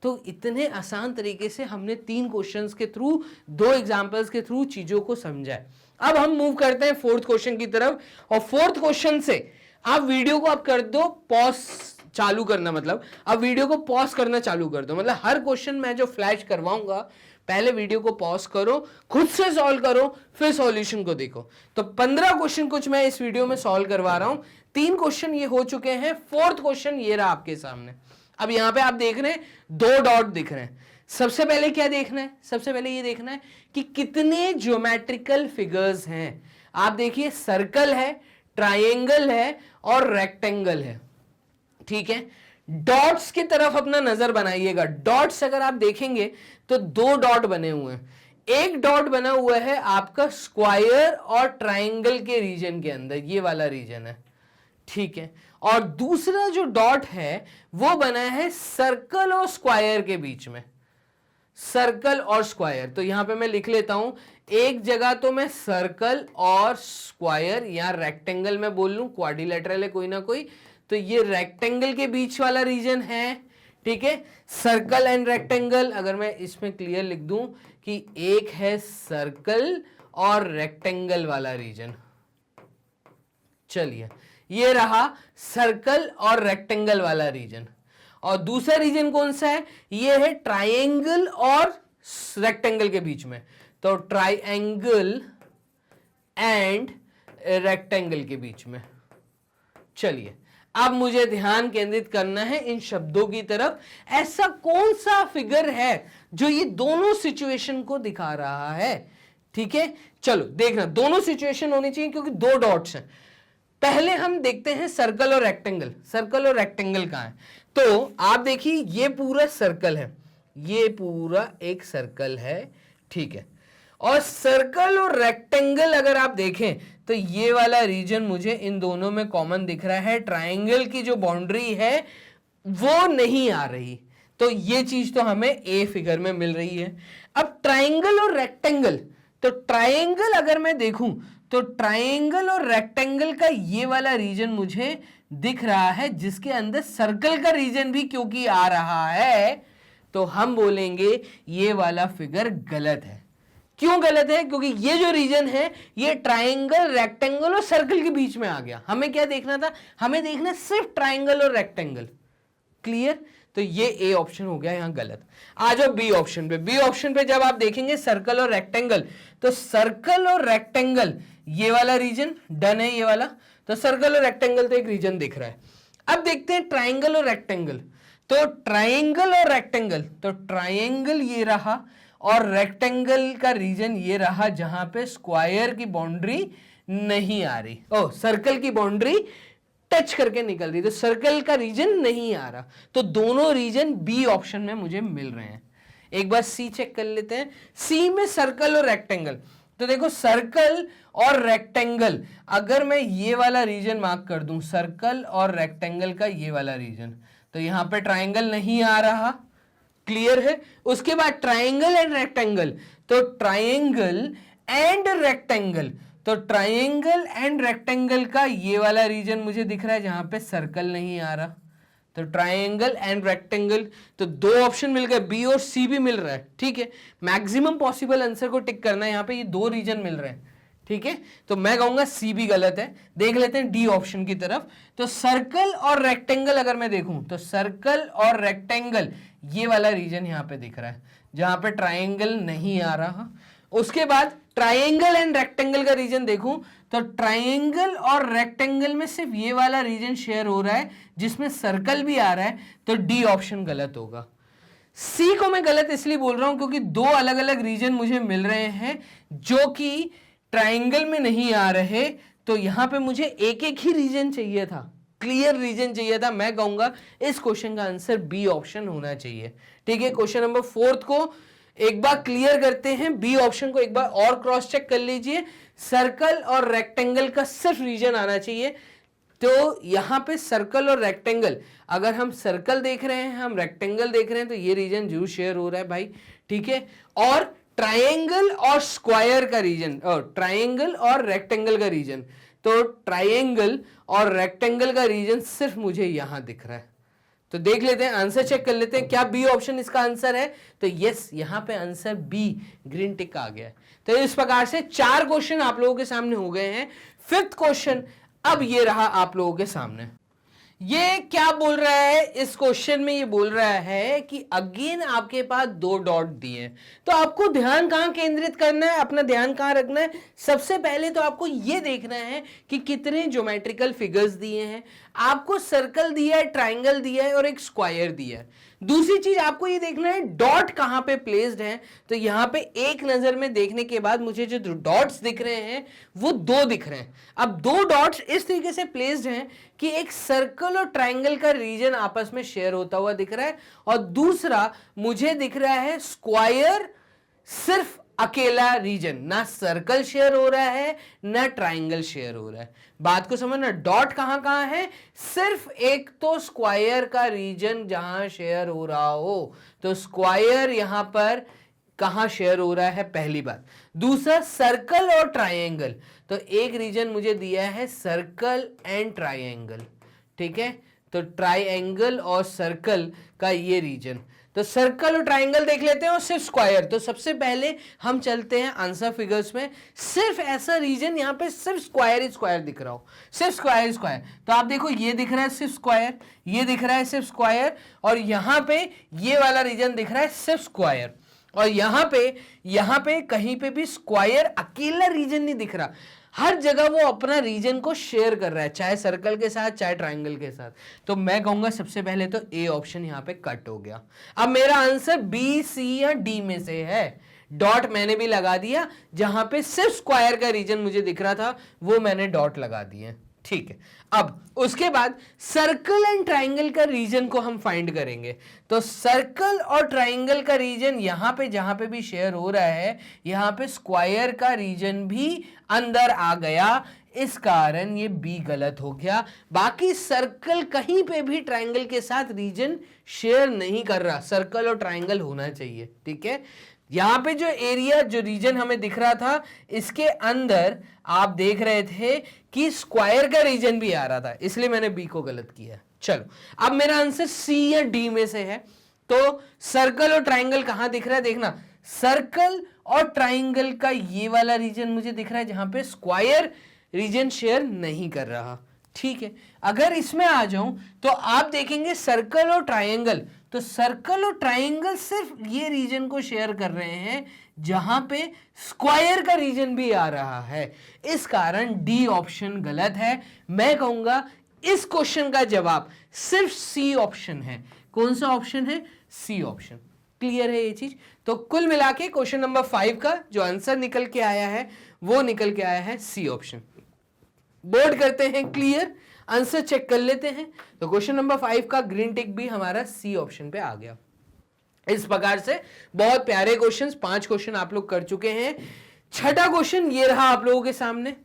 तो इतने आसान तरीके से हमने 3 क्वेश्चंस के थ्रू, 2 एग्जांपल्स के थ्रू चीजों को समझा है। अब हम मूव करते हैं 4th क्वेश्चन की तरफ। और 4th क्वेश्चन से आप वीडियो को आप कर दो पॉज, चालू करना मतलब अब वीडियो को पॉज करना चालू कर दो। मतलब हर क्वेश्चन मैं जो फ्लैश करवाऊंगा, पहले वीडियो को पॉज करो, खुद से सॉल्व करो, फिर सॉल्यूशन को देखो। तो 15 क्वेश्चन कुछ मैं इस वीडियो में सॉल्व करवा रहा हूं। 3 क्वेश्चन ये हो चुके हैं, 4th क्वेश्चन ये रहा आपके सामने। अब यहां पे आप देख रहे हैं 2 डॉट दिख रहे हैं। सबसे पहले क्या देखना है? सबसे पहले ये देखना है कि कितने ज्योमेट्रिकल फिगर्स हैं। आप देखिए सर्कल है, ट्रायंगल है और रेक्टेंगल है, ठीक है। डॉट्स की तरफ अपना नजर बनाइएगा। डॉट्स अगर आप देखेंगे तो 2 डॉट बने हुए हैं। एक डॉट बना हुआ है आपका स्क्वायर और ट्रायंगल के रीजन के अंदर, ये वाला रीजन है, ठीक है। और दूसरा जो डॉट है वो बना है सर्कल और स्क्वायर के बीच में, सर्कल और स्क्वायर। तो यहां पे मैं लिख लेता हूं, एक जगह तो मैं सर्कल और स्क्वायर या रेक्टेंगल में बोल लूं, क्वाड्रिलेटरल है कोई ना कोई, तो ये रेक्टेंगल के बीच वाला रीजन है, ठीक है। सर्कल एंड रेक्टेंगल, अगर मैं इसमें क्लियर लिख दूं कि एक है सर्कल और रेक्टेंगल वाला रीजन। चलिए, ये रहा सर्कल और रेक्टेंगल वाला रीजन। और दूसरा रीजन कौन सा है? ये है ट्रायंगल और रेक्टेंगल के बीच में। तो ट्रायंगल एंड रेक्टेंगल के बीच में। चलिए, अब मुझे ध्यान केंद्रित करना है इन शब्दों की तरफ। ऐसा कौन सा फिगर है जो ये दोनों सिचुएशन को दिखा रहा है, ठीक है। चलो देखना, दोनों सिचुएशन होनी चाहिए क्योंकि 2 डॉट्स हैं। पहले हम देखते हैं सर्कल और रेक्टेंगल। सर्कल और रेक्टेंगल कहां है? तो आप देखिए ये पूरा सर्कल है, ये पूरा एक सर्कल है, ठीक है। और सर्कल और रेक्टेंगल अगर आप देखें तो ये वाला रीजन मुझे इन दोनों में कॉमन दिख रहा है। ट्रायंगल की जो बाउंड्री है वो नहीं आ रही, तो ये चीज तो हमें ए फिगर में मिल रही है। अब ट्राइंगल और रेक्टेंगल, तो ट्राइंगल अगर मैं देखूं तो ट्राइंगल और रेक्टेंगल का ये वाला रीजन मुझे दिख रहा है, जिसके अंदर सर्कल का रीजन भी क्योंकि आ रहा है, तो हम बोलेंगे ये वाला फिगर गलत है। क्यों गलत है? क्योंकि ये जो रीजन है ये ट्राइंगल, रेक्टेंगल और सर्कल के बीच में आ गया। हमें क्या देखना था? हमें देखना सिर्फ ट्राइंगल और रेक्टेंगल। क्लियर? तो ये ए ऑप्शन हो गया यहां गलत। आ जाओ बी ऑप्शन पे। बी ऑप्शन पे जब आप देखेंगे सर्कल और रेक्टेंगल, तो सर्कल और रेक्टेंगल ये वाला रीजन डन है, ये वाला। तो सर्कल और रेक्टेंगल तो एक रीजन दिख रहा है। अब देखते हैं ट्राइंगल और रेक्टेंगल। तो ट्राइंगल और रेक्टेंगल, तो ट्राइंगल ये रहा और रेक्टेंगल का रीजन ये रहा, जहां पे स्क्वायर की बाउंड्री नहीं आ रही, सर्कल की बाउंड्री टच करके निकल रही, तो सर्कल का रीजन नहीं आ रहा। तो दोनों रीजन बी ऑप्शन में मुझे मिल रहे हैं। एक बार सी चेक कर लेते हैं। सी में सर्कल और रेक्टेंगल, तो देखो सर्कल और रेक्टेंगल, अगर मैं ये वाला रीजन मार्क कर दूं, सर्कल और रेक्टेंगल का ये वाला रीजन, तो यहां पे ट्राइंगल नहीं आ रहा। क्लियर है? उसके बाद ट्राइंगल एंड रेक्टेंगल, तो ट्राइंगल एंड रेक्टेंगल, तो ट्राइंगल एंड रेक्टेंगल का ये वाला रीजन मुझे दिख रहा है जहां पे सर्कल नहीं आ रहा। तो ट्राइंगल एंड रेक्टेंगल, तो दो ऑप्शन मिल गए, बी और सी भी मिल रहा है। ठीक है, मैक्सिमम पॉसिबल आंसर को टिक करना है, यहां पे ये दो रीजन मिल रहे हैं। ठीक है, तो मैं कहूंगा सी भी गलत है। देख लेते हैं डी ऑप्शन की तरफ। तो सर्कल और रेक्टेंगल अगर मैं देखूं, तो सर्कल और रेक्टेंगल ये वाला रीजन यहां पे दिख रहा है जहां पे ट्राइंगल नहीं आ रहा। उसके बाद ट्राइंगल एंड रेक्टेंगल का रीजन देखूं, तो ट्राइंगल और रेक्टेंगल में सिर्फ ये वाला रीजन शेयर हो रहा है जिसमें सर्कल भी आ रहा है, तो डी ऑप्शन गलत होगा। सी को मैं गलत इसलिए बोल रहा हूं क्योंकि दो अलग अलग रीजन मुझे मिल रहे हैं जो कि ट्राइंगल में नहीं आ रहे, तो यहां पे मुझे एक एक ही रीजन चाहिए था, क्लियर रीजन चाहिए था। मैं कहूंगा इस क्वेश्चन का आंसर बी ऑप्शन होना चाहिए। ठीक है, क्वेश्चन नंबर 4 को एक बार क्लियर करते हैं। बी ऑप्शन को एक बार और क्रॉस चेक कर लीजिए। सर्कल और रेक्टेंगल का सिर्फ रीजन आना चाहिए। तो यहां पे सर्कल और रेक्टेंगल, अगर हम सर्कल देख रहे हैं, हम रेक्टेंगल देख रहे हैं, तो ये रीजन जरूर शेयर हो रहा है भाई। ठीक है, और ट्राइंगल और स्क्वायर का रीजन, और ट्राइंगल और रेक्टेंगल का रीजन, तो ट्राइंगल और रेक्टेंगल का रीजन सिर्फ मुझे यहां दिख रहा है। तो देख लेते हैं, आंसर चेक कर लेते हैं, क्या बी ऑप्शन इसका आंसर है? तो यस, यहां पे आंसर बी ग्रीन टिक आ गया है। तो इस प्रकार से 4 क्वेश्चन आप लोगों के सामने हो गए हैं। 5th क्वेश्चन अब ये रहा आप लोगों के सामने। ये क्या बोल रहा है इस क्वेश्चन में? ये बोल रहा है कि अगेन आपके पास 2 डॉट दिए हैं, तो आपको ध्यान कहां केंद्रित करना है, अपना ध्यान कहां रखना है? सबसे पहले तो आपको ये देखना है कि कितने ज्योमेट्रिकल फिगर्स दिए हैं। आपको सर्कल दिया है, ट्राइंगल दिया है और एक स्क्वायर दिया है। दूसरी चीज आपको ये देखना है डॉट कहां पे प्लेस्ड है। तो यहां पे एक नजर में देखने के बाद मुझे जो डॉट्स दिख रहे हैं वो 2 दिख रहे हैं। अब 2 डॉट्स इस तरीके से प्लेस्ड हैं कि एक सर्कल और ट्राइंगल का रीजन आपस में शेयर होता हुआ दिख रहा है, और दूसरा मुझे दिख रहा है स्क्वायर सिर्फ अकेला रीजन, ना सर्कल शेयर हो रहा है ना ट्राइंगल शेयर हो रहा है। बात को समझना, डॉट कहां कहां है? सिर्फ एक तो स्क्वायर का रीजन जहां शेयर हो रहा हो, तो स्क्वायर यहां पर कहां शेयर हो रहा है, पहली बात। दूसरा सर्कल और ट्राइंगल, तो एक रीजन मुझे दिया है सर्कल एंड ट्राइंगल। ठीक है, तो ट्राइंगल और सर्कल का ये रीजन, तो सर्कल और ट्राइंगल देख लेते हैं और सिर्फ स्क्वायर। तो सबसे पहले हम चलते हैं आंसर फिगर्स में। सिर्फ ऐसा रीजन यहां पे सिर्फ स्क्वायर ही स्क्वायर दिख रहा हो, सिर्फ स्क्वायर स्क्वायर, तो आप देखो ये दिख रहा है सिर्फ स्क्वायर, ये दिख रहा है सिर्फ स्क्वायर, और यहां पे ये वाला रीजन दिख रहा है सिर्फ स्क्वायर, और यहां पे कहीं पे भी स्क्वायर अकेला रीजन नहीं दिख रहा। हर जगह वो अपना रीजन को शेयर कर रहा है, चाहे सर्कल के साथ चाहे ट्राइंगल के साथ। तो मैं कहूंगा सबसे पहले तो ए ऑप्शन यहां पे कट हो गया। अब मेरा आंसर बी, सी या डी में से है। डॉट मैंने भी लगा दिया, जहां पे सिर्फ स्क्वायर का रीजन मुझे दिख रहा था वो मैंने डॉट लगा दिए। ठीक है, अब उसके बाद सर्कल एंड ट्राइंगल का रीजन को हम फाइंड करेंगे। तो सर्कल और ट्राइंगल का रीजन यहां पे जहां पे भी शेयर हो रहा है, यहां पे स्क्वायर का रीजन भी अंदर आ गया। इस कारण ये बी गलत हो गया। बाकी सर्कल कहीं पे भी ट्रायंगल के साथ रीजन शेयर नहीं कर रहा, सर्कल और ट्रायंगल होना चाहिए, ठीक है। यहां पे जो एरिया, जो रीजन हमें दिख रहा था, इसके अंदर आप देख रहे थे कि स्क्वायर का रीजन भी आ रहा था, इसलिए मैंने बी को गलत किया। चलो अब मेरा आंसर सी या डी में से है। तो सर्कल और ट्रायंगल कहां दिख रहा है, देखना, सर्कल और ट्रायंगल का ये वाला रीजन मुझे दिख रहा है जहां पे स्क्वायर रीजन शेयर नहीं कर रहा, ठीक है। अगर इसमें आ जाऊं तो आप देखेंगे सर्कल और ट्रायंगल, तो सर्कल और ट्रायंगल सिर्फ ये रीजन को शेयर कर रहे हैं जहां पे स्क्वायर का रीजन भी आ रहा है, इस कारण डी ऑप्शन गलत है। मैं कहूंगा इस क्वेश्चन का जवाब सिर्फ सी ऑप्शन है। कौन सा ऑप्शन है, सी ऑप्शन। क्लियर है ये चीज। तो कुल मिला के क्वेश्चन नंबर 5 का जो आंसर निकल के आया है वो निकल के आया है सी ऑप्शन। बोर्ड करते हैं क्लियर, आंसर चेक कर लेते हैं। तो क्वेश्चन नंबर 5 का ग्रीन टिक भी हमारा सी ऑप्शन पे आ गया। इस प्रकार से बहुत प्यारे क्वेश्चंस, 5 क्वेश्चन आप लोग कर चुके हैं। छठा क्वेश्चन ये रहा आप लोगों के सामने।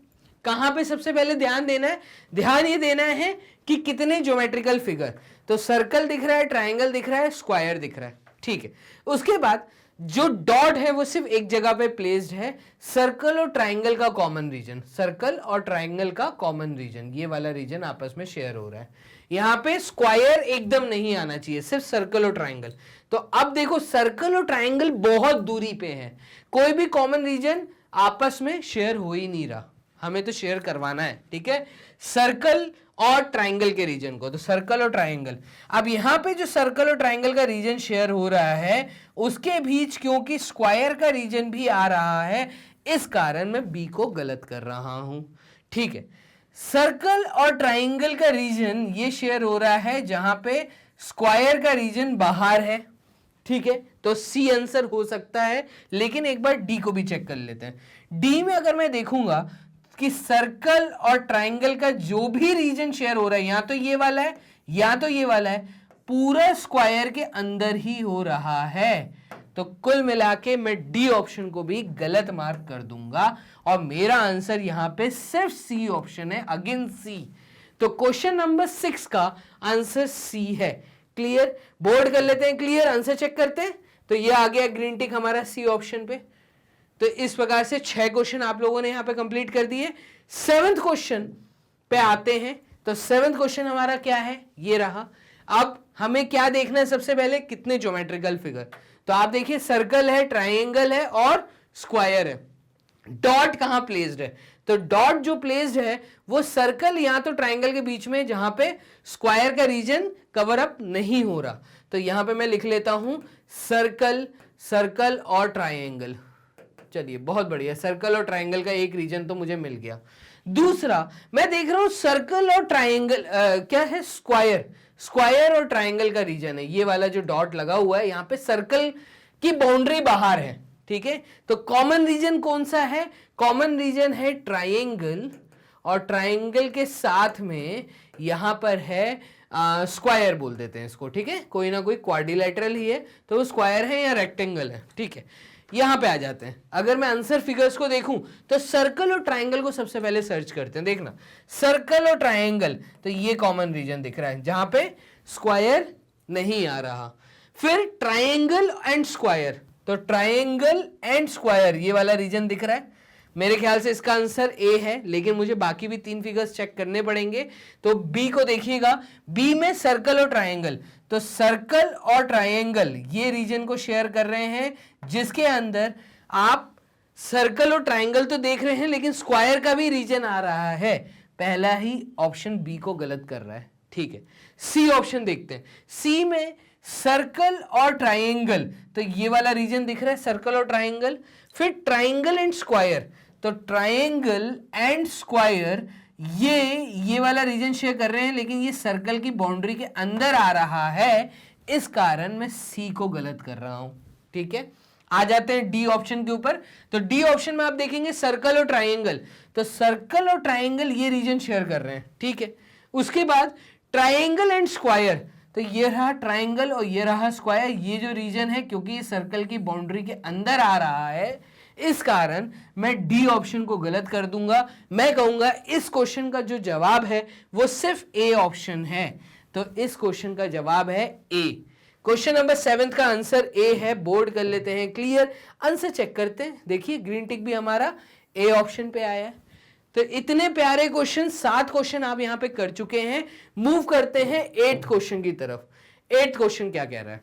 कहां पे सबसे पहले ध्यान देना है, ध्यान ये देना है कि कितने ज्योमेट्रिकल फिगर, तो सर्कल दिख रहा है, ट्रायंगल दिख रहा है, स्क्वायर दिख रहा है, ठीक है। उसके बाद जो डॉट है वो सिर्फ एक जगह पे प्लेस्ड है, सर्कल और ट्रायंगल का कॉमन रीजन, सर्कल और ट्रायंगल का कॉमन रीजन, ये वाला रीजन आपस में शेयर हो रहा है। यहां पे स्क्वायर एकदम नहीं आना चाहिए, सिर्फ सर्कल और ट्रायंगल। तो अब देखो सर्कल और ट्रायंगल बहुत दूरी पे है, कोई भी कॉमन रीजन आपस में शेयर हो ही नहीं रहा, हमें तो शेयर करवाना है, ठीक है, सर्कल और ट्रायंगल के रीजन को। तो सर्कल और ट्रायंगल, अब यहां पे जो सर्कल और ट्रायंगल का रीजन शेयर हो रहा है उसके बीच क्योंकि स्क्वायर का रीजन भी आ रहा है, इस कारण मैं बी को गलत कर रहा हूं, ठीक है। सर्कल और ट्रायंगल का रीजन ये शेयर हो रहा है जहां पे स्क्वायर का रीजन बाहर है, ठीक है। तो सी आंसर हो सकता है, लेकिन एक बार डी को भी चेक कर लेते हैं। डी में अगर मैं देखूंगा कि सर्कल और ट्रायंगल का जो भी रीजन शेयर हो रहा है, या तो ये वाला है या तो ये वाला है, पूरा स्क्वायर के अंदर ही हो रहा है। तो कुल मिला के मैं डी ऑप्शन को भी गलत मार्क कर दूंगा और मेरा आंसर यहां पे सिर्फ सी ऑप्शन है, अगेन सी। तो क्वेश्चन नंबर 6 का आंसर सी है। क्लियर, बोर्ड कर लेते हैं, क्लियर, आंसर चेक करते हैं। तो ये आ गया ग्रीन टिक हमारा सी ऑप्शन पे। तो इस प्रकार से 6 क्वेश्चन आप लोगों ने यहां पे कंप्लीट कर दिए। 7th क्वेश्चन पे आते हैं। तो 7th क्वेश्चन हमारा क्या है, ये रहा। अब हमें क्या देखना है, सबसे पहले कितने ज्योमेट्रिकल फिगर। तो आप देखिए सर्कल है, ट्रायंगल है और स्क्वायर है। डॉट कहां प्लेस्ड है, तो डॉट जो प्लेस्ड है वो सर्कल या तो ट्रायंगल के बीच में जहां पे स्क्वायर का रीजन कवर अप नहीं हो रहा। तो यहां पे मैं लिख लेता हूं सर्कल, सर्कल और ट्रायंगल। चलिए बहुत बढ़िया, सर्कल और ट्रायंगल का एक रीजन तो मुझे मिल गया। दूसरा मैं देख रहा हूं सर्कल और ट्रायंगल क्या है, स्क्वायर, स्क्वायर और ट्रायंगल का रीजन है। ये वाला जो डॉट लगा हुआ है यहां पे सर्कल की बाउंड्री बाहर है, ठीक है। तो कॉमन रीजन कौन सा है, कॉमन रीजन है ट्रायंगल, और ट्रायंगल के साथ में यहां पर है स्क्वायर बोल देते हैं इसको, ठीक है। कोई ना कोई क्वाड्रिलेटरल ही है, तो वो स्क्वायर है या रेक्टेंगल है, ठीक है। यहां पे आ जाते हैं। अगर मैं आंसर फिगर्स को देखूं तो सर्कल और ट्रायंगल को सबसे पहले सर्च करते हैं। देखना सर्कल और ट्रायंगल, तो ये कॉमन रीजन दिख रहा है जहां पे स्क्वायर नहीं आ रहा। फिर ट्रायंगल एंड स्क्वायर, तो ट्रायंगल एंड स्क्वायर ये वाला रीजन दिख रहा है। मेरे ख्याल से इसका आंसर ए है, लेकिन मुझे बाकी भी 3 फिगर्स चेक करने पड़ेंगे। तो बी को देखिएगा, बी में सर्कल और ट्रायंगल, तो सर्कल और ट्रायंगल ये रीजन को शेयर कर रहे हैं जिसके अंदर आप सर्कल और ट्रायंगल तो देख रहे हैं लेकिन स्क्वायर का भी रीजन आ रहा है। पहला ही ऑप्शन बी को गलत कर रहा है, ठीक है। सी ऑप्शन देखते हैं। सी में सर्कल और ट्रायंगल, तो ये वाला रीजन दिख रहा है सर्कल और ट्रायंगल। फिर ट्रायंगल एंड स्क्वायर, तो ट्रायंगल एंड स्क्वायर ये वाला रीजन शेयर कर रहे हैं लेकिन ये सर्कल की बाउंड्री के अंदर आ रहा है, इस कारण मैं सी को गलत कर रहा हूं, ठीक है। आ जाते हैं डी ऑप्शन के ऊपर। तो डी ऑप्शन में आप देखेंगे सर्कल और ट्रायंगल, तो सर्कल और ट्रायंगल ये रीजन शेयर कर रहे हैं, ठीक है। उसके बाद ट्रायंगल एंड स्क्वायर, तो ये रहा ट्रायंगल और ये रहा स्क्वायर, ये जो रीजन है क्योंकि ये सर्कल की बाउंड्री के अंदर आ रहा है, इस कारण मैं डी ऑप्शन को गलत कर दूंगा। मैं कहूंगा इस क्वेश्चन का जो जवाब है वो सिर्फ ए ऑप्शन है। तो इस क्वेश्चन का जवाब है ए। क्वेश्चन नंबर 7 का आंसर ए है। बोर्ड कर लेते हैं क्लियर। आंसर चेक करते हैं। देखिए ग्रीन टिक भी हमारा ए ऑप्शन पे आया है। तो इतने प्यारे क्वेश्चन 7 क्वेश्चन आप यहां पे कर चुके हैं। मूव करते हैं 8th क्वेश्चन की तरफ। 8th क्वेश्चन क्या कह रहा है?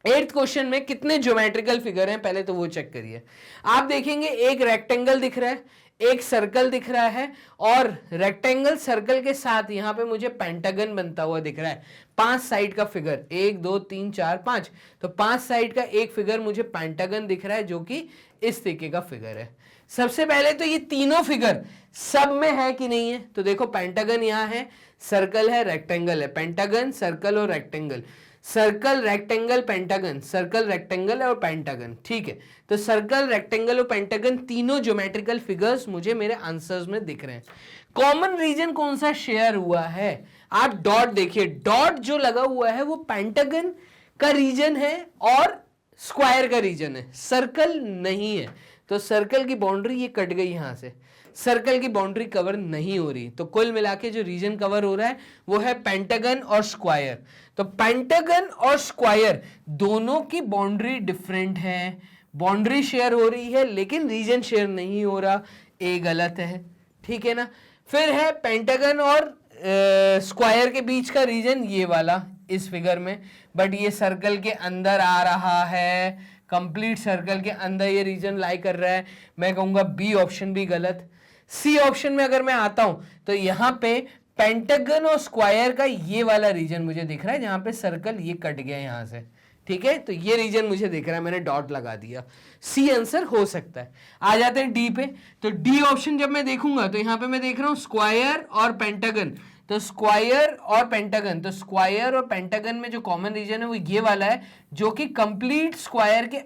8th क्वेश्चन में कितने ज्योमेट्रिकल फिगर हैं पहले तो वो चेक करिए। आप देखेंगे एक रेक्टेंगल दिख रहा है, एक सर्कल दिख रहा है, और रेक्टेंगल सर्कल के साथ यहां पे मुझे पेंटागन बनता हुआ दिख रहा है। 5 साइड का फिगर, 1 2 3 4 5, तो 5 साइड का एक फिगर मुझे पेंटागन दिख रहा है जो कि इस तरीके का फिगर है। सबसे पहले तो ये तीनों फिगर सब में है कि नहीं है? तो देखो पेंटागन यहां है, सर्कल है, रेक्टेंगल है। पेंटागन, सर्कल और rectangle, circle rectangle pentagon, circle rectangle और पेंटागन। ठीक है, तो सर्कल रेक्टेंगल और पेंटागन तीनों ज्योमेट्रिकल फिगर्स मुझे मेरे आंसर्स में दिख रहे हैं। कॉमन रीजन कौन सा शेयर हुआ है? आप डॉट देखिए, डॉट जो लगा हुआ है वो पेंटागन का रीजन है और स्क्वायर का रीजन है, सर्कल नहीं है। तो सर्कल की बाउंड्री ये कट गई यहां से, सर्कल की बाउंड्री कवर नहीं हो रही। तो कुल मिला के जो रीजन कवर हो रहा है वो है पेंटागन और स्क्वायर। तो पेंटागन और स्क्वायर दोनों की बाउंड्री डिफरेंट है, बाउंड्री शेयर हो रही है लेकिन रीजन शेयर नहीं हो रहा। ए गलत है, ठीक है ना। फिर है पेंटागन और स्क्वायर के बीच का रीजन ये वाला इस फिगर में, बट ये सर्कल के अंदर आ रहा है, कंप्लीट सर्कल के अंदर ये रीजन लाई कर रहा है। मैं कहूंगा बी ऑप्शन भी गलत। सी ऑप्शन में अगर मैं आता हूं तो यहां पे पेंटागन और स्क्वायर का ये वाला रीजन मुझे दिख रहा है जहां पे सर्कल ये कट गया यहां से, ठीक है। तो ये रीजन मुझे दिख रहा है, मैंने डॉट लगा दिया। सी आंसर हो सकता है। आ जाते हैं डी पे। तो डी ऑप्शन जब मैं देखूंगा तो यहां पे मैं देख रहा हूं स्क्वायर और पेंटागन। तो स्क्वायर और पेंटागन, तो स्क्वायर और पेंटागन में जो कॉमन रीजन है वो ये वाला है जो कि कंप्लीट स्क्वायर के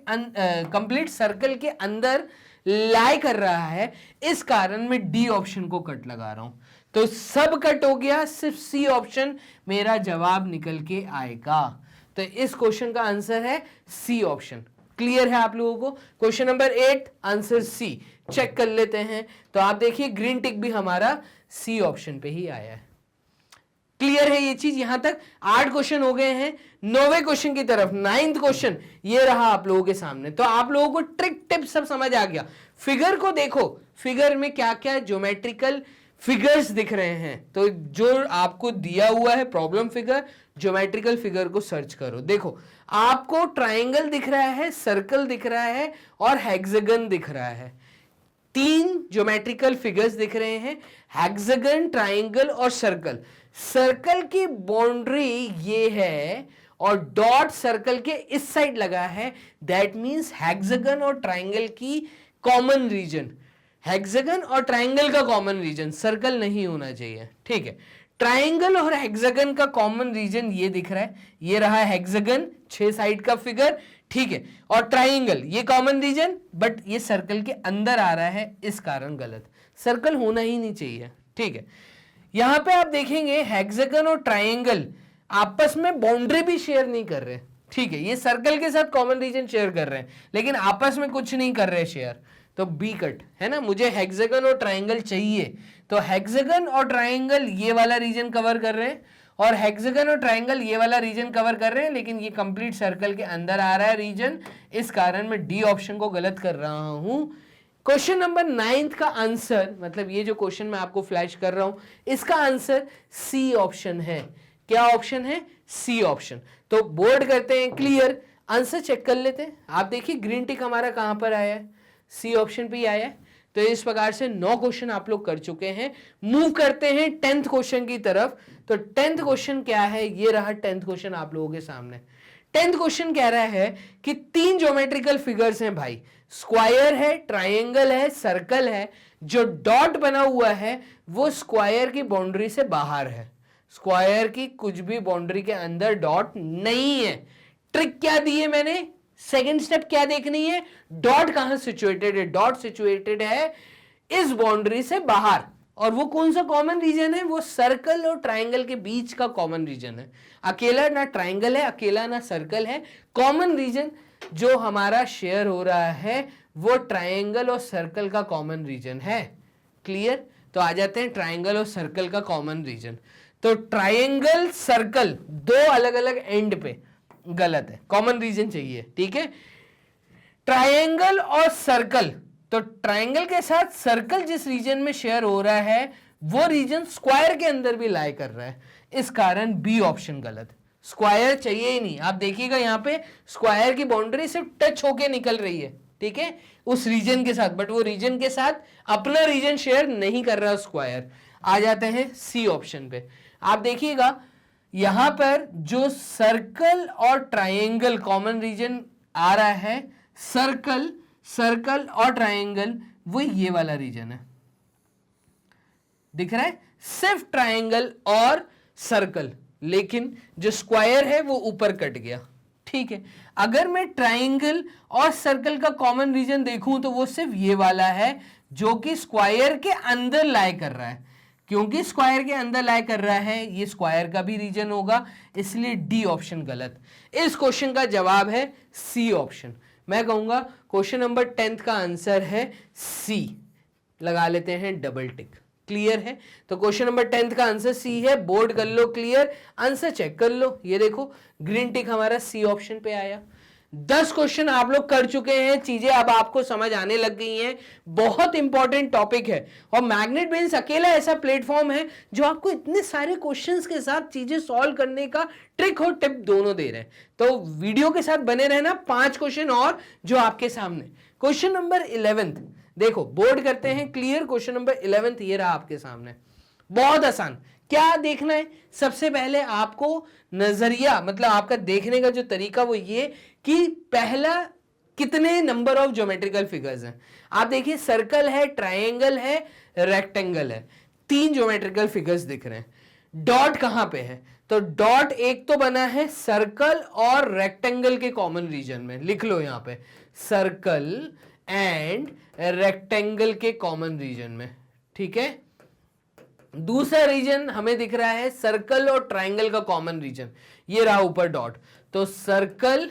कंप्लीट सर्कल के अंदर लाई कर रहा है। इस कारण मैं डी ऑप्शन को कट लगा रहा हूं। तो सब कट हो गया, सिर्फ सी ऑप्शन मेरा जवाब निकल के आएगा। तो इस क्वेश्चन का आंसर है सी ऑप्शन। क्लियर है आप लोगों को? Question number 8 answer C. Check कर लेते हैं। तो आप देखिए ग्रीन टिक भी हमारा सी ऑप्शन पे ही आया है। क्लियर है ये चीज? यहां तक 8 क्वेश्चन हो गए हैं। 9वें क्वेश्चन की तरफ, 9th क्वेश्चन ये रहा आप लोगों के सामने। तो आप लोगों को ट्रिक टिप सब समझ आ गया। फिगर को देखो, फिगर में क्या क्या ज्योमेट्रिकल फिगर्स दिख रहे हैं। तो जो आपको दिया हुआ है प्रॉब्लम फिगर, ज्योमेट्रिकल फिगर को सर्च करो। देखो आपको ट्राइंगल दिख रहा है, सर्कल दिख रहा है और हेक्सागन दिख रहा है। 3 ज्योमेट्रिकल फिगर्स दिख रहे हैं, हेक्सागन, ट्राइंगल और सर्कल। सर्कल की बाउंड्री ये है और डॉट सर्कल के इस साइड लगा है। दैट मींस हेक्सागन और ट्राइंगल की कॉमन रीजन, हेक्सागन और ट्राइंगल का कॉमन रीजन, सर्कल नहीं होना चाहिए, ठीक है। ट्राइंगल और हेक्सागन का कॉमन रीजन ये दिख रहा है, ये रहा हेक्सागन 6 साइड का फिगर, ठीक है। और ट्राइंगल ये कॉमन रीजन, बट ये सर्कल के अंदर आ रहा है, इस कारण गलत। सर्कल होना ही नहीं चाहिए, ठीक है। यहां पे आप देखेंगे हेक्सागन और ट्राइंगल आपस में बाउंड्री भी शेयर नहीं कर रहे, ठीक है। ये सर्कल के साथ कॉमन रीजन शेयर कर रहे हैं लेकिन आपस में कुछ नहीं कर रहे शेयर। तो बी कट है ना। मुझे हेक्सागन और ट्राइंगल चाहिए, तो हेक्सागन और ट्राइंगल ये वाला रीजन कवर कर रहे हैं और हेक्सागन और ट्राइंगल ये वाला रीजन कवर कर रहे हैं, लेकिन ये कंप्लीट सर्कल के अंदर आ रहा है रीजन। इस कारण मैं डी ऑप्शन को गलत कर रहा हूं। क्वेश्चन नंबर 9 का आंसर, मतलब ये जो क्वेश्चन मैं आपको फ्लैश कर रहा हूं, इसका आंसर सी ऑप्शन है। क्या ऑप्शन है? C option. तो बोर्ड करते हैं क्लियर, आंसर चेक कर लेते हैं। आप देखिए ग्रीन टिक हमारा कहां पर आया है? सी ऑप्शन पे ही आया है। तो इस प्रकार से 9 क्वेश्चन आप लोग कर चुके हैं। मूव करते हैं 10th क्वेश्चन की तरफ। तो 10th क्वेश्चन क्या है? ये रहा 10th क्वेश्चन आप लोगों के सामने। 10th क्वेश्चन कह रहा है कि 3 ज्योमेट्रिकल फिगर्स हैं भाई, स्क्वायर है, ट्राइंगल है, सर्कल है। जो डॉट बना हुआ है वो स्क्वायर की बाउंड्री से बाहर है, स्क्वायर की कुछ भी बाउंड्री के अंदर डॉट नहीं है। ट्रिक क्या दी है मैंने? सेकेंड स्टेप क्या देखनी है? डॉट कहां सिचुएटेड है? डॉट सिचुएटेड है इस बाउंड्री से बाहर। और वो कौन सा कॉमन रीजन है? वो सर्कल और ट्राइंगल के बीच का कॉमन रीजन है। अकेला ना ट्राइंगल है, अकेला ना सर्कल है। कॉमन रीजन जो हमारा शेयर हो रहा है वो ट्रायंगल और सर्कल का कॉमन रीजन है। क्लियर? तो आ जाते हैं ट्रायंगल और सर्कल का कॉमन रीजन। तो ट्रायंगल सर्कल दो अलग अलग एंड पे, गलत है, कॉमन रीजन चाहिए। ठीक है, ट्रायंगल और सर्कल, तो ट्रायंगल के साथ सर्कल जिस रीजन में शेयर हो रहा है वो रीजन स्क्वायर के अंदर भी लाई कर रहा है, इस कारण बी ऑप्शन गलत। स्क्वायर चाहिए ही नहीं। आप देखिएगा यहां पे स्क्वायर की बाउंड्री सिर्फ टच होके निकल रही है, ठीक है, उस रीजन के साथ, बट वो रीजन के साथ अपना रीजन शेयर नहीं कर रहा स्क्वायर। आ जाते हैं सी ऑप्शन पे। आप देखिएगा यहां पर जो सर्कल और ट्रायंगल कॉमन रीजन आ रहा है, सर्कल, सर्कल और ट्रायंगल, वो ये वाला रीजन है, दिख रहा है, सिर्फ ट्रायंगल और सर्कल, लेकिन जो स्क्वायर है वो ऊपर कट गया। ठीक है, अगर मैं ट्रायंगल और सर्कल का कॉमन रीजन देखूं तो वो सिर्फ ये वाला है जो कि स्क्वायर के अंदर लाई कर रहा है। क्योंकि स्क्वायर के अंदर लाई कर रहा है, ये स्क्वायर का भी रीजन होगा, इसलिए डी ऑप्शन गलत। इस क्वेश्चन का जवाब है सी ऑप्शन। मैं कहूंगा क्वेश्चन नंबर 10 का आंसर है सी। लगा लेते हैं डबल टिक। क्लियर है? तो क्वेश्चन नंबर 10 का आंसर सी है। बोर्ड कर लो क्लियर, आंसर चेक कर लो। ये देखो ग्रीन टिक हमारा सी ऑप्शन पे आया। 10 क्वेश्चन आप लोग कर चुके हैं, चीजें अब आपको समझ आने लग गई हैं। बहुत इंपॉर्टेंट टॉपिक है और मैग्नेट ब्रेन्स अकेला ऐसा प्लेटफॉर्म है जो आपको इतने सारे क्वेश्चंस के साथ चीजें सॉल्व करने का ट्रिक और टिप दोनों दे रहे हैं। तो वीडियो के साथ बने रहना। 5 क्वेश्चन और जो आपके सामने। क्वेश्चन नंबर 11 देखो, बोर्ड करते हैं क्लियर। क्वेश्चन नंबर 11 ये रहा आपके सामने, बहुत आसान। क्या देखना है? सबसे पहले आपको नजरिया, मतलब आपका देखने का जो तरीका वो ये कि पहला कितने नंबर ऑफ ज्योमेट्रिकल फिगर्स हैं। आप देखिए सर्कल है, ट्रायंगल है, रेक्टेंगल है, 3 ज्योमेट्रिकल फिगर्स दिख रहे हैं। डॉट कहां पे है? तो डॉट एक तो बना है सर्कल और रेक्टेंगल के कॉमन रीजन में, लिख लो यहां पे, सर्कल एंड रेक्टेंगल के कॉमन रीजन में। ठीक है, दूसरा रीजन हमें दिख रहा है सर्कल और ट्रायंगल का कॉमन रीजन, ये रहा ऊपर डॉट। तो सर्कल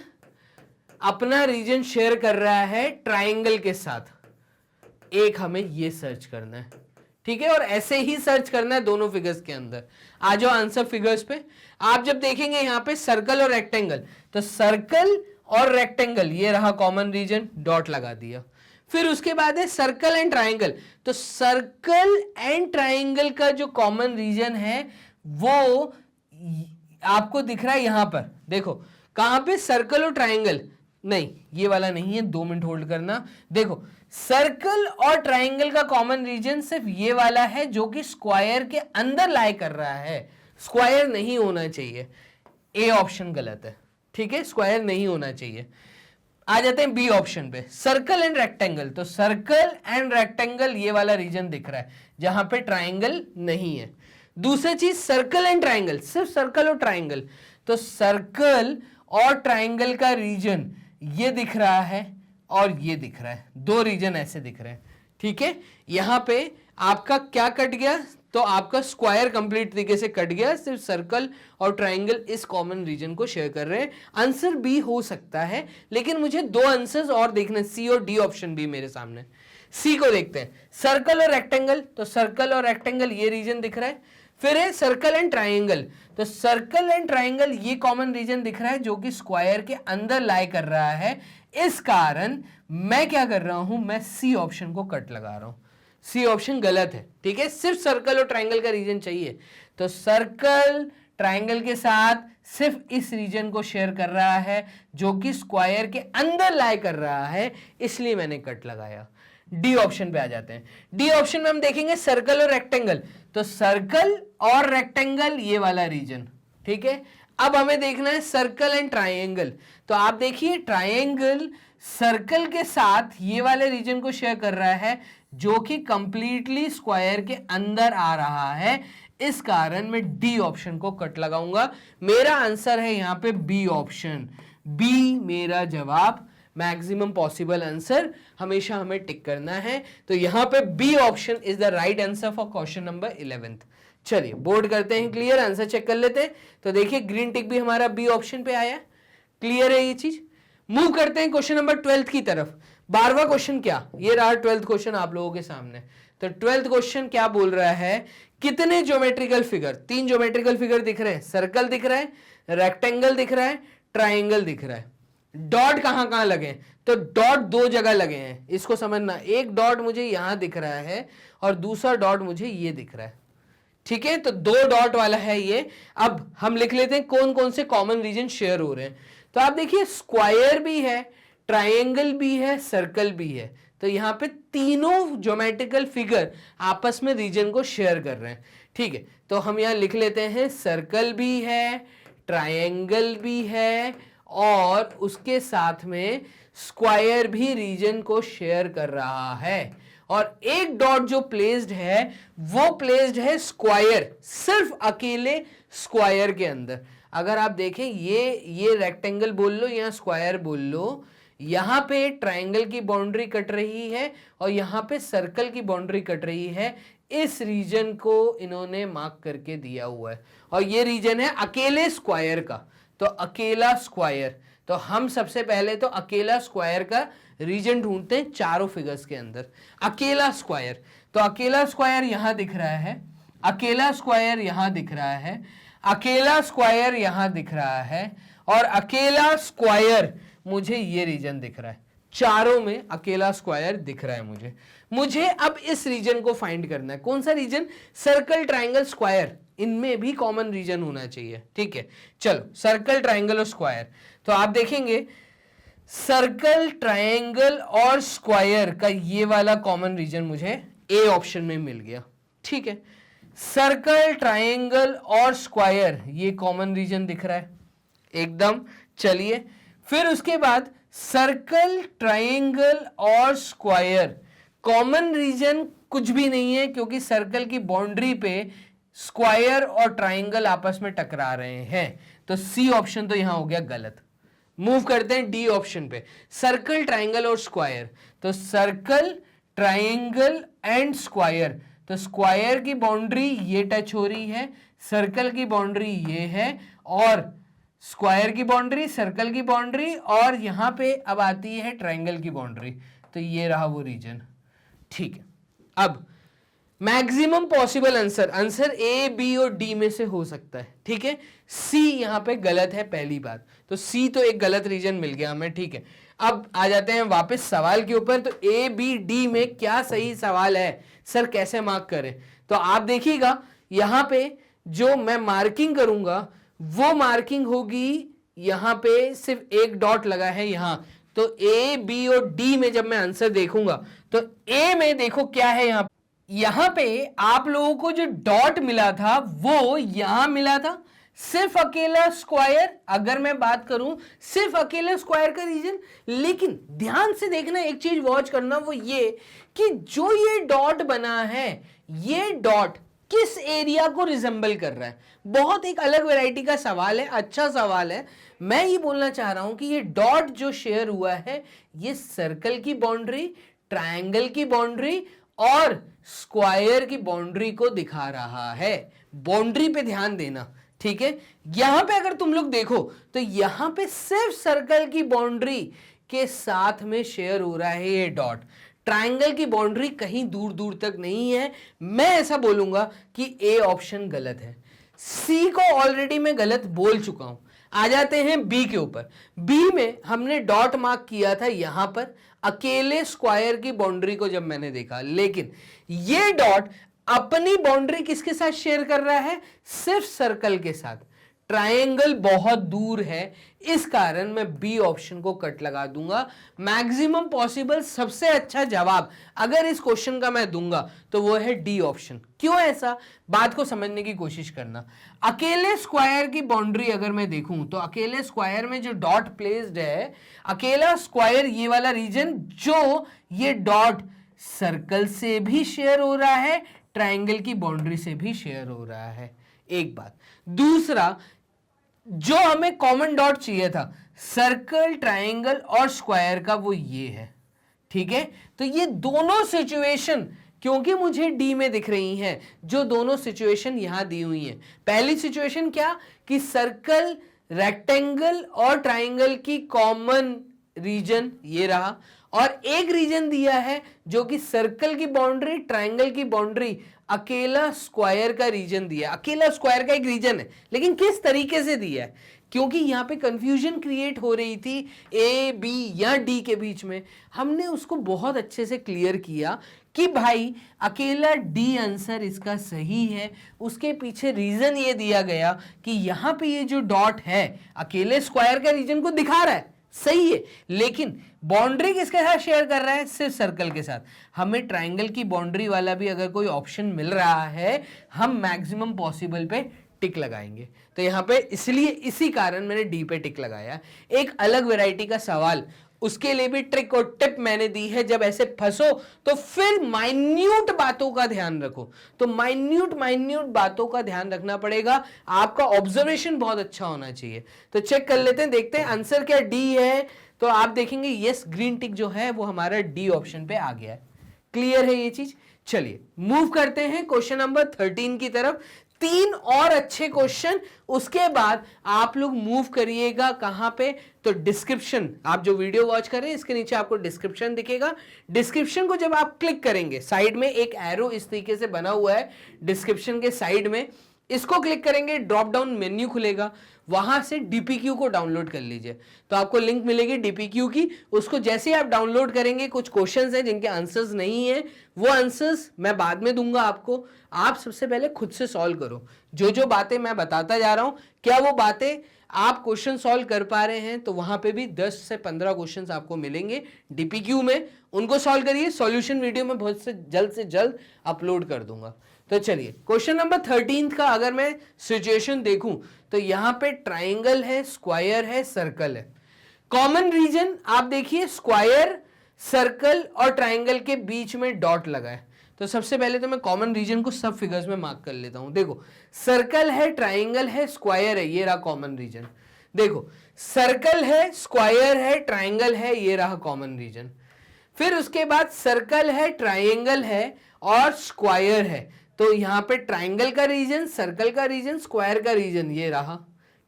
अपना रीजन शेयर कर रहा है ट्रायंगल के साथ, एक हमें ये सर्च करना है। ठीक है, और ऐसे ही सर्च करना है दोनों फिगर्स के अंदर। आ जाओ आंसर फिगर्स पे। आप जब देखेंगे यहां पे सर्कल और रेक्टेंगल, तो सर्कल और रेक्टेंगल ये रहा कॉमन रीजन, डॉट लगा दिया। फिर उसके बाद है सर्कल एंड ट्रायंगल, तो सर्कल एंड ट्रायंगल का जो कॉमन रीजन है वो आपको दिख रहा है यहां पर। देखो कहां पे, सर्कल और ट्रायंगल, नहीं ये वाला नहीं है, 2 मिनट होल्ड करना। देखो सर्कल और ट्रायंगल का कॉमन रीजन सिर्फ ये वाला है जो कि स्क्वायर के अंदर लाई कर रहा है, स्क्वायर नहीं होना चाहिए। ए ऑप्शन गलत है। ठीक है, स्क्वायर नहीं होना चाहिए। आ जाते हैं बी ऑप्शन पे, सर्कल एंड रेक्टेंगल। तो सर्कल एंड रेक्टेंगल ये वाला रीजन दिख रहा है जहां पे ट्रायंगल नहीं है। दूसरी चीज सर्कल एंड ट्रायंगल, सिर्फ सर्कल और ट्रायंगल, तो सर्कल और ट्रायंगल का रीजन ये दिख रहा है और ये दिख रहा है, 2 रीजन ऐसे दिख रहे हैं। ठीक है, यहां पे आपका क्या कट गया? तो आपका स्क्वायर कंप्लीट तरीके से कट गया, सिर्फ सर्कल और ट्रायंगल इस कॉमन रीजन को शेयर कर रहे हैं। आंसर बी हो सकता है, लेकिन मुझे 2 आंसर्स और देखने, सी और डी ऑप्शन भी मेरे सामने। सी को देखते हैं, सर्कल और रेक्टेंगल, तो सर्कल और रेक्टेंगल ये रीजन दिख रहा है। फिर है सर्कल एंड ट्रायंगल, तो सर्कल एंड ट्रायंगल ये कॉमन रीजन दिख रहा है जो कि स्क्वायर के अंदर लाई कर रहा है। इस कारण मैं क्या कर रहा हूं, मैं सी ऑप्शन को कट लगा रहा हूं। सी ऑप्शन गलत है। ठीक है, सिर्फ सर्कल और ट्रायंगल का रीजन चाहिए, तो सर्कल ट्रायंगल के साथ सिर्फ इस रीजन को शेयर कर रहा है जो कि स्क्वायर के अंदर लाई कर रहा है, इसलिए मैंने कट लगाया। डी ऑप्शन पे आ जाते हैं। डी ऑप्शन में हम देखेंगे सर्कल और रेक्टेंगल, तो सर्कल और रेक्टेंगल ये वाला रीजन। ठीक है, अब हमें देखना है सर्कल एंड ट्रायंगल, तो आप देखिए ट्रायंगल सर्कल के साथ ये वाले रीजन को शेयर कर रहा है जो कि कंप्लीटली स्क्वायर के अंदर आ रहा है। इस कारण मैं डी ऑप्शन को कट लगाऊंगा। मेरा आंसर है यहां पे बी ऑप्शन, बी मेरा जवाब, मैक्सिमम पॉसिबल आंसर हमेशा हमें टिक करना है। तो यहां पे B option is the right answer for question number 11। चलिए बोर्ड करते हैं क्लियर, आंसर चेक कर लेते हैं। तो देखिए ग्रीन टिक भी हमारा बी ऑप्शन पे आया, क्लियर है ये चीज। मूव करते हैं क्वेश्चन नंबर 12 की तरफ। 12वां क्वेश्चन क्या, ये रहा 12th क्वेश्चन आप लोगों के सामने। तो 12th क्वेश्चन क्या बोल रहा है, कितने ज्योमेट्रिकल फिगर, 3 ज्योमेट्रिकल फिगर दिख रहे हैं, सर्कल दिख रहा है, रेक्टेंगल दिख रहा है, ट्राइंगल दिख रहा है। डॉट कहां कहां लगे, तो डॉट 2 जगह लगे हैं, इसको समझना। एक डॉट मुझे यहां दिख रहा है और दूसरा डॉट मुझे ये दिख रहा है, ठीक है। तो 2 डॉट वाला है ये। अब हम लिख लेते हैं कौन कौन से कॉमन रीजन शेयर हो रहे हैं। तो आप देखिए स्क्वायर भी है, ट्राइंगल भी है, सर्कल भी है। तो यहां पे तीनों ज्योमेट्रिकल फिगर आपस में रीजन को शेयर कर रहे हैं, ठीक है। तो हम यहां लिख लेते हैं सर्कल भी है, ट्राइंगल भी है और उसके साथ में स्क्वायर भी रीजन को शेयर कर रहा है। और एक डॉट जो प्लेस्ड है वो प्लेस्ड है स्क्वायर, सिर्फ अकेले स्क्वायर के अंदर। अगर आप देखें ये रेक्टेंगल बोल लो या स्क्वायर बोल लो, यहां पे ट्रायंगल की बाउंड्री कट रही है और यहां पे सर्कल की बाउंड्री कट रही है। इस रीजन को इन्होंने मार्क करके दिया हुआ है और ये रीजन है अकेले स्क्वायर का। तो अकेला स्क्वायर, तो हम सबसे पहले तो अकेला स्क्वायर का रीजन ढूंढते हैं चारों फिगर्स के अंदर। अकेला स्क्वायर, तो अकेला स्क्वायर यहां दिख रहा है, अकेला स्क्वायर यहां दिख रहा है, अकेला स्क्वायर यहां दिख रहा है और अकेला स्क्वायर मुझे ये रीजन दिख रहा है। चारों में अकेला स्क्वायर दिख रहा है मुझे अब इस रीजन को फाइंड करना है। कौन सा रीजन, सर्कल, ट्राइंगल, स्क्वायर, इनमें भी कॉमन रीजन होना चाहिए, ठीक है। चलो सर्कल, ट्राइंगल और स्क्वायर, तो आप देखेंगे सर्कल, ट्राइंगल और स्क्वायर का ये वाला कॉमन रीजन मुझे ए ऑप्शन में मिल गया, ठीक है। सर्कल, ट्राइंगल और स्क्वायर ये कॉमन रीजन दिख रहा है एकदम। चलिए फिर उसके बाद सर्कल, ट्राइंगल और स्क्वायर कॉमन रीजन कुछ भी नहीं है, क्योंकि सर्कल की बाउंड्री पे स्क्वायर और ट्राइंगल आपस में टकरा रहे हैं। तो सी ऑप्शन तो यहां हो गया गलत। मूव करते हैं डी ऑप्शन पे, सर्कल, ट्राइंगल और स्क्वायर। तो सर्कल, ट्राइंगल एंड स्क्वायर, तो स्क्वायर की बाउंड्री ये टच हो रही है, सर्कल की बाउंड्री ये है और स्क्वायर की बाउंड्री, सर्कल की बाउंड्री और यहां पे अब आती है ट्राइंगल की बाउंड्री। तो ये रहा वो रीजन, ठीक है। अब maximum possible answer A, B और डी में से हो सकता है, ठीक है। सी यहां पे गलत है पहली बात, तो सी तो एक गलत रीजन मिल गया हमें, ठीक है। अब आ जाते हैं वापस सवाल के ऊपर। तो ए, बी, डी में क्या सही सवाल है, सर कैसे मार्क करें। तो आप देखिएगा यहां पे जो मैं मार्किंग करूंगा वो मार्किंग होगी, यहां पे सिर्फ एक डॉट लगा है यहां। तो ए, बी और डी में जब मैं आंसर देखूंगा तो ए में देखो क्या है, यहां पे आप लोगों को जो डॉट मिला था वो यहां मिला था, सिर्फ अकेला स्क्वायर। अगर मैं बात करूं सिर्फ अकेला स्क्वायर का रीजन, लेकिन ध्यान से देखना, एक चीज वॉच करना, वो ये कि जो ये डॉट बना है ये डॉट किस एरिया को रिजेंबल कर रहा है। बहुत एक अलग वैरायटी का सवाल है, अच्छा सवाल है। मैं ये बोलना चाह रहा हूं कि ये डॉट जो शेयर हुआ है ये सर्कल की बाउंड्री, ट्रायंगल की बाउंड्री और स्क्वायर की बाउंड्री को दिखा रहा है। बाउंड्री पे ध्यान देना, ठीक है। यहां पे अगर तुम लोग देखो तो यहां पे सिर्फ सर्कल की बाउंड्री के साथ में शेयर हो रहा है ये डॉट, ट्रायंगल की बाउंड्री कहीं दूर दूर तक नहीं है। मैं ऐसा बोलूंगा कि ए ऑप्शन गलत है। सी को ऑलरेडी मैं गलत बोल चुका हूं। आ जाते हैं बी के ऊपर। बी में हमने डॉट मार्क किया था यहां पर अकेले स्क्वायर की बाउंड्री को जब मैंने देखा, लेकिन ये डॉट अपनी बाउंड्री किसके साथ शेयर कर रहा है, सिर्फ सर्कल के साथ। ट्रायंगल बहुत दूर है, इस कारण मैं बी ऑप्शन को कट लगा दूंगा। मैक्सिमम पॉसिबल सबसे अच्छा जवाब अगर इस क्वेश्चन का मैं दूंगा तो वो है डी ऑप्शन। क्यों ऐसा, बात को समझने की कोशिश करना। अकेले स्क्वायर की बाउंड्री अगर मैं देखूं तो अकेले स्क्वायर में जो डॉट प्लेस्ड है, अकेला स्क्वायर ये वाला रीजन, जो ये डॉट सर्कल से भी शेयर हो रहा है, ट्रायंगल की बाउंड्री से भी शेयर हो रहा है। एक बात। दूसरा, जो हमें कॉमन डॉट चाहिए था सर्कल, ट्रायंगल और स्क्वायर का, वो ये है, ठीक है। तो ये दोनों सिचुएशन क्योंकि मुझे डी में दिख रही हैं, जो दोनों सिचुएशन यहां दी हुई हैं। पहली सिचुएशन क्या कि सर्कल, रेक्टेंगल और ट्रायंगल की कॉमन रीजन ये रहा, और एक रीजन दिया है जो कि सर्कल की बाउंड्री, ट्रायंगल की बाउंड्री, अकेला स्क्वायर का रीजन दिया। अकेला स्क्वायर का एक रीजन है, लेकिन किस तरीके से दिया है, क्योंकि यहां पे कंफ्यूजन क्रिएट हो रही थी ए बी या डी के बीच में, हमने उसको बहुत अच्छे से क्लियर किया कि भाई अकेला डी आंसर इसका सही है। उसके पीछे रीजन ये दिया गया कि यहां पे ये जो डॉट है अकेले स्क्वायर का रीजन को दिखा रहा है, सही है, लेकिन बाउंड्री किसके साथ शेयर कर रहा है, सिर्फ सर्कल के साथ। हमें ट्रायंगल की बाउंड्री वाला भी अगर कोई ऑप्शन मिल रहा है, हम मैक्सिमम पॉसिबल पे टिक लगाएंगे। तो यहां पे इसलिए इसी कारण मैंने डी पे टिक लगाया। एक अलग वैरायटी का सवाल, उसके लिए भी ट्रिक और टिप मैंने दी है। जब ऐसे फंसो तो फिर माइन्यूट बातों का ध्यान रखो, तो माइन्यूट बातों का ध्यान रखना पड़ेगा। आपका ऑब्जर्वेशन बहुत अच्छा होना चाहिए। तो चेक कर लेते हैं, देखते हैं आंसर क्या डी है। तो आप देखेंगे यस, ग्रीन टिक जो है वो हमारा डी ऑप्शन पे आ गया है। क्लियर है ये चीज। चलिए मूव करते हैं क्वेश्चन नंबर 13 की तरफ। 3 और अच्छे क्वेश्चन, उसके बाद आप लोग मूव करिएगा कहां पे, तो डिस्क्रिप्शन, आप जो वीडियो वॉच कर रहे हैं इसके नीचे आपको डिस्क्रिप्शन दिखेगा। डिस्क्रिप्शन को जब आप क्लिक करेंगे, साइड में एक एरो इस तरीके से बना हुआ है डिस्क्रिप्शन के साइड में, इसको क्लिक करेंगे, ड्रॉप डाउन मेन्यू खुलेगा, वहां से डीपीक्यू को डाउनलोड कर लीजिए। तो आपको लिंक मिलेगी डीपीक्यू की, उसको जैसे ही आप डाउनलोड करेंगे, कुछ क्वेश्चंस हैं जिनके आंसर्स नहीं है, वो आंसर्स मैं बाद में दूंगा आपको। आप सबसे पहले खुद से सॉल्व करो। जो जो बातें मैं बताता जा रहा हूं, क्या वो बातें आप क्वेश्चन सॉल्व कर पा रहे हैं, तो वहां पे भी 10 से 15 क्वेश्चंस आपको मिलेंगे डीपीक्यू में, उनको सॉल्व करिए। सॉल्यूशन वीडियो में बहुत से जल्द अपलोड कर दूंगा। तो चलिए क्वेश्चन नंबर 13 का अगर मैं सिचुएशन देखूं, तो यहां पे ट्राइंगल है, स्क्वायर है, सर्कल है। कॉमन रीजन आप देखिए, स्क्वायर, सर्कल और ट्राइंगल के बीच में डॉट लगा है। तो सबसे पहले तो मैं कॉमन रीजन को सब फिगर्स में मार्क कर लेता हूं। देखो सर्कल है, ट्राइंगल है, स्क्वायर है, ये रहा कॉमन रीजन। देखो सर्कल है, स्क्वायर है, ट्राइंगल है, ये रहा कॉमन रीजन। फिर उसके बाद सर्कल है, ट्राइंगल है और स्क्वायर है, तो यहां पे ट्राइंगल का रीजन, सर्कल का रीजन, स्क्वायर का रीजन ये रहा,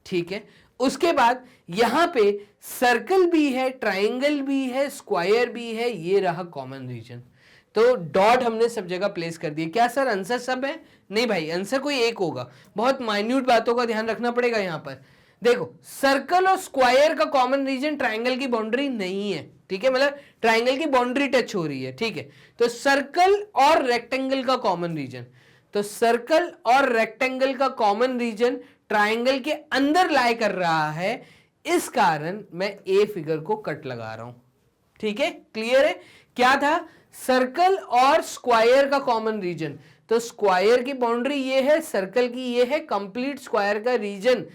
ठीक है। उसके बाद यहां पे सर्कल भी है, ट्राइंगल भी है, स्क्वायर भी है, ये रहा कॉमन रीजन। तो डॉट हमने सब जगह प्लेस कर दिए। क्या सर आंसर सब है? नहीं भाई, आंसर कोई एक होगा। बहुत माइन्यूट बातों का ध्यान रखना पड़ेगा यहां पर। देखो सर्कल और स्क्वायर का कॉमन रीजन ट्राइंगल की बाउंड्री नहीं है, ठीक है, मतलब ट्राइंगल की बाउंड्री टच हो रही है, ठीक है। तो सर्कल और रेक्टेंगल का कॉमन रीजन, तो सर्कल और रेक्टेंगल का कॉमन रीजन ट्राइंगल के अंदर लाई कर रहा है, इस कारण मैं ए फिगर को कट लगा रहा हूं, ठीक है। क्लियर है? क्या था? सर्कल और स्क्वायर का कॉमन रीजन, तो स्क्वायर की बाउंड्री ये है, सर्कल की ये है, कंप्लीट स्क्वायर का रीजन,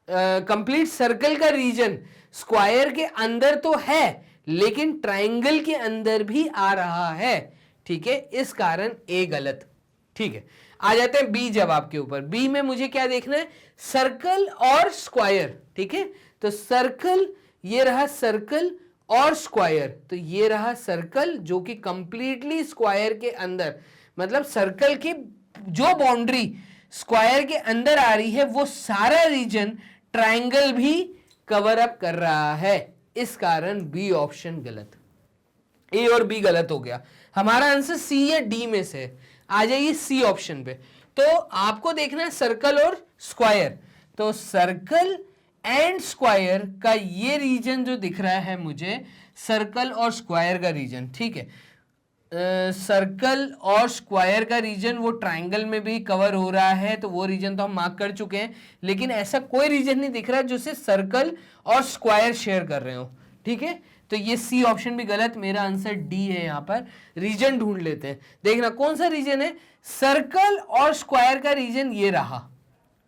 कंप्लीट सर्कल का रीजन स्क्वायर के अंदर तो है, लेकिन ट्राइंगल के अंदर भी आ रहा है, ठीक है। इस कारण ए गलत, ठीक है। आ जाते हैं बी जवाब के ऊपर। बी में मुझे क्या देखना है? सर्कल और स्क्वायर, ठीक है। तो सर्कल, ये रहा सर्कल और स्क्वायर, तो ये रहा सर्कल जो कि कंप्लीटली स्क्वायर के अंदर, मतलब सर्कल की जो बाउंड्री स्क्वायर के अंदर आ रही है वो सारा रीजन ट्राइंगल भी कवर अप कर रहा है, इस कारण बी ऑप्शन गलत। ए और बी गलत हो गया। हमारा आंसर सी या डी में से। आ जाइए सी ऑप्शन पे। तो आपको देखना है सर्कल और स्क्वायर, तो सर्कल एंड स्क्वायर का ये रीजन जो दिख रहा है मुझे, सर्कल और स्क्वायर का रीजन, ठीक है। सर्कल और स्क्वायर का रीजन वो ट्राइंगल में भी कवर हो रहा है, तो वो रीजन तो हम मार्क कर चुके हैं, लेकिन ऐसा कोई रीजन नहीं दिख रहा जो से सर्कल और स्क्वायर शेयर कर रहे हो, ठीक है। तो ये सी ऑप्शन भी गलत, मेरा आंसर डी है। यहां पर रीजन ढूंढ लेते हैं, देखना कौन सा रीजन है। सर्कल और स्क्वायर का रीजन ये रहा,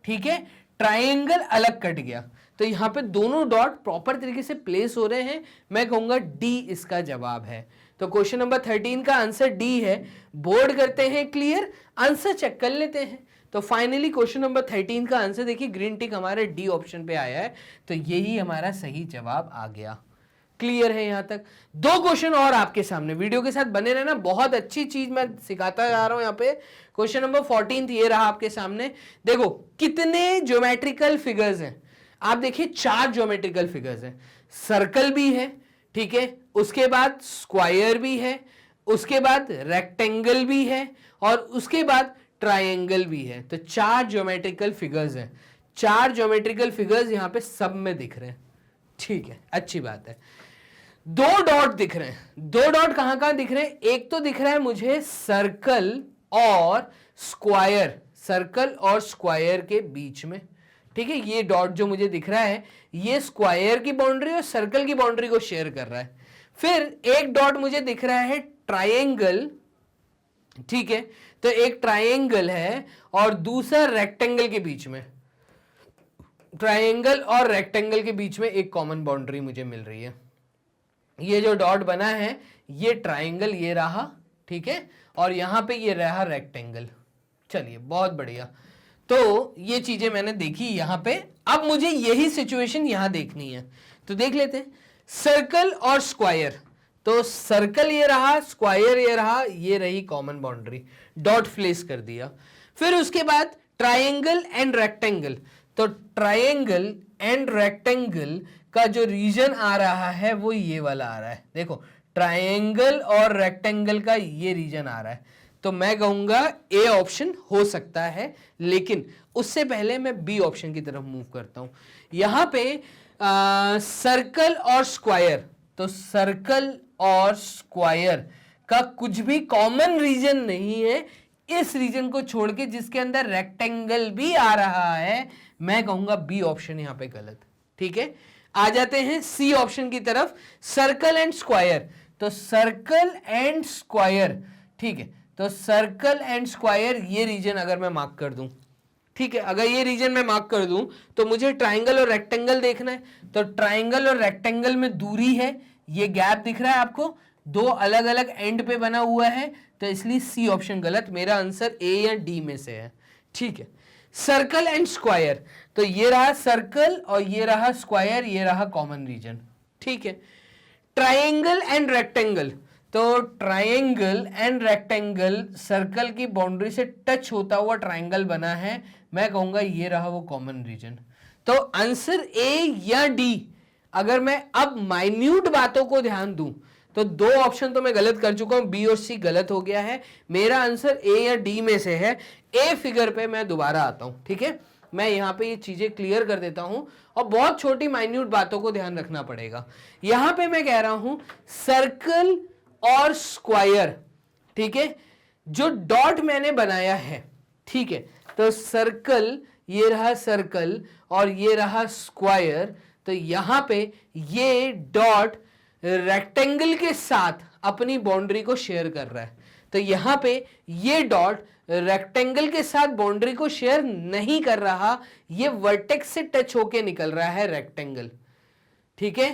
ठीक है, ट्राइंगल अलग कट गया, तो यहां पे दोनों डॉट प्रॉपर तरीके से प्लेस हो रहे हैं। मैं कहूंगा डी इसका जवाब है। तो क्वेश्चन नंबर 13 का आंसर डी है। बोर्ड करते हैं क्लियर, आंसर चेक कर लेते हैं। तो फाइनली क्वेश्चन नंबर 13 का आंसर देखिए, ग्रीन टिक हमारे डी ऑप्शन पे आया है, तो यही हमारा सही जवाब आ गया। क्लियर है यहां तक? 2 क्वेश्चन और आपके सामने, वीडियो के साथ बने रहना, बहुत अच्छी चीज मैं सिखाता जा रहा हूं यहाँ पे। क्वेश्चन नंबर 14 ये रहा आपके सामने। देखो कितने ज्योमेट्रिकल फिगर्स हैं, आप देखिए 4 ज्योमेट्रिकल फिगर्स हैं। सर्कल भी है, ठीक है, उसके बाद स्क्वायर भी है, उसके बाद रेक्टेंगल भी है और उसके बाद ट्रायंगल भी है। तो 4 ज्योमेट्रिकल फिगर्स हैं, 4 ज्योमेट्रिकल फिगर्स यहां पे सब में दिख रहे हैं। ठीक है, अच्छी बात है। 2 डॉट दिख रहे हैं। 2 डॉट कहां कहां दिख रहे हैं? एक तो दिख रहा है मुझे सर्कल और स्क्वायर, सर्कल और स्क्वायर के बीच में। ठीक है, ये डॉट जो मुझे दिख रहा है ये स्क्वायर की बाउंड्री और सर्कल की बाउंड्री को शेयर कर रहा है। फिर एक डॉट मुझे दिख रहा है ट्रायंगल। ठीक है, तो एक ट्रायंगल है और दूसरा रेक्टेंगल के बीच में, ट्रायंगल और रेक्टेंगल के बीच में एक कॉमन बाउंड्री मुझे मिल रही है। ये जो डॉट बना है ये ट्रायंगल ये रहा, ठीक है, और यहां पे ये रहा रेक्टेंगल। चलिए, बहुत बढ़िया। तो ये चीजें मैंने देखी यहां पे। अब मुझे यही सिचुएशन यहां देखनी है, तो देख लेते हैं। सर्कल और स्क्वायर, तो सर्कल ये रहा, स्क्वायर ये रहा, ये रही कॉमन बाउंड्री, डॉट प्लेस कर दिया। फिर उसके बाद ट्रायंगल एंड रेक्टेंगल, तो ट्रायंगल एंड रेक्टेंगल का जो रीजन आ रहा है वो ये वाला आ रहा है। देखो, ट्रायंगल और रेक्टेंगल का ये रीजन आ रहा है, तो मैं कहूंगा ए ऑप्शन हो सकता है। लेकिन उससे पहले मैं बी ऑप्शन की तरफ मूव करता हूं। यहां पे सर्कल और स्क्वायर, तो सर्कल और स्क्वायर का कुछ भी कॉमन रीजन नहीं है इस रीजन को छोड़ के, जिसके अंदर रेक्टेंगल भी आ रहा है। मैं कहूंगा बी ऑप्शन यहां पे गलत। ठीक है, आ जाते हैं सी ऑप्शन की तरफ, सर्कल एंड स्क्वायर। तो सर्कल एंड स्क्वायर, ठीक है, तो सर्कल एंड स्क्वायर ये रीजन अगर मैं मार्क कर दूं, ठीक है, अगर ये रीजन मैं मार्क कर दूं तो मुझे ट्रायंगल और रेक्टेंगल देखना है। तो ट्रायंगल और रेक्टेंगल में दूरी है, ये गैप दिख रहा है आपको, 2 अलग अलग एंड पे बना हुआ है, तो इसलिए सी ऑप्शन गलत। मेरा आंसर ए या डी में से है। ठीक है, सर्कल एंड स्क्वायर, तो ये रहा सर्कल और ये रहा स्क्वायर, ये रहा कॉमन रीजन। ठीक है, ट्रायंगल एंड रेक्टेंगल, तो ट्रायंगल एंड रेक्टेंगल सर्कल की बाउंड्री से टच होता हुआ ट्रायंगल बना है। मैं कहूंगा ये रहा वो कॉमन रीजन। तो आंसर ए या डी। अगर मैं अब माइन्यूट बातों को ध्यान दूं तो 2 ऑप्शन तो मैं गलत कर चुका हूं, बी और सी गलत हो गया है। मेरा आंसर ए या डी में से है। ए फिगर पे मैं दोबारा आता हूं। ठीक है, मैं यहां पे ये चीजें क्लियर कर देता हूं और बहुत छोटी माइन्यूट बातों को ध्यान रखना पड़ेगा। यहां पे मैं कह रहा हूं सर्कल और स्क्वायर, ठीक है, जो डॉट मैंने बनाया है, ठीक है, तो सर्कल ये रहा सर्कल और ये रहा स्क्वायर, तो यहां पे ये डॉट रेक्टेंगल के साथ अपनी बाउंड्री को शेयर कर रहा है। तो यहां पे ये डॉट रेक्टेंगल के साथ बाउंड्री को शेयर नहीं कर रहा, ये वर्टेक्स से टच होके निकल रहा है रेक्टेंगल। ठीक है,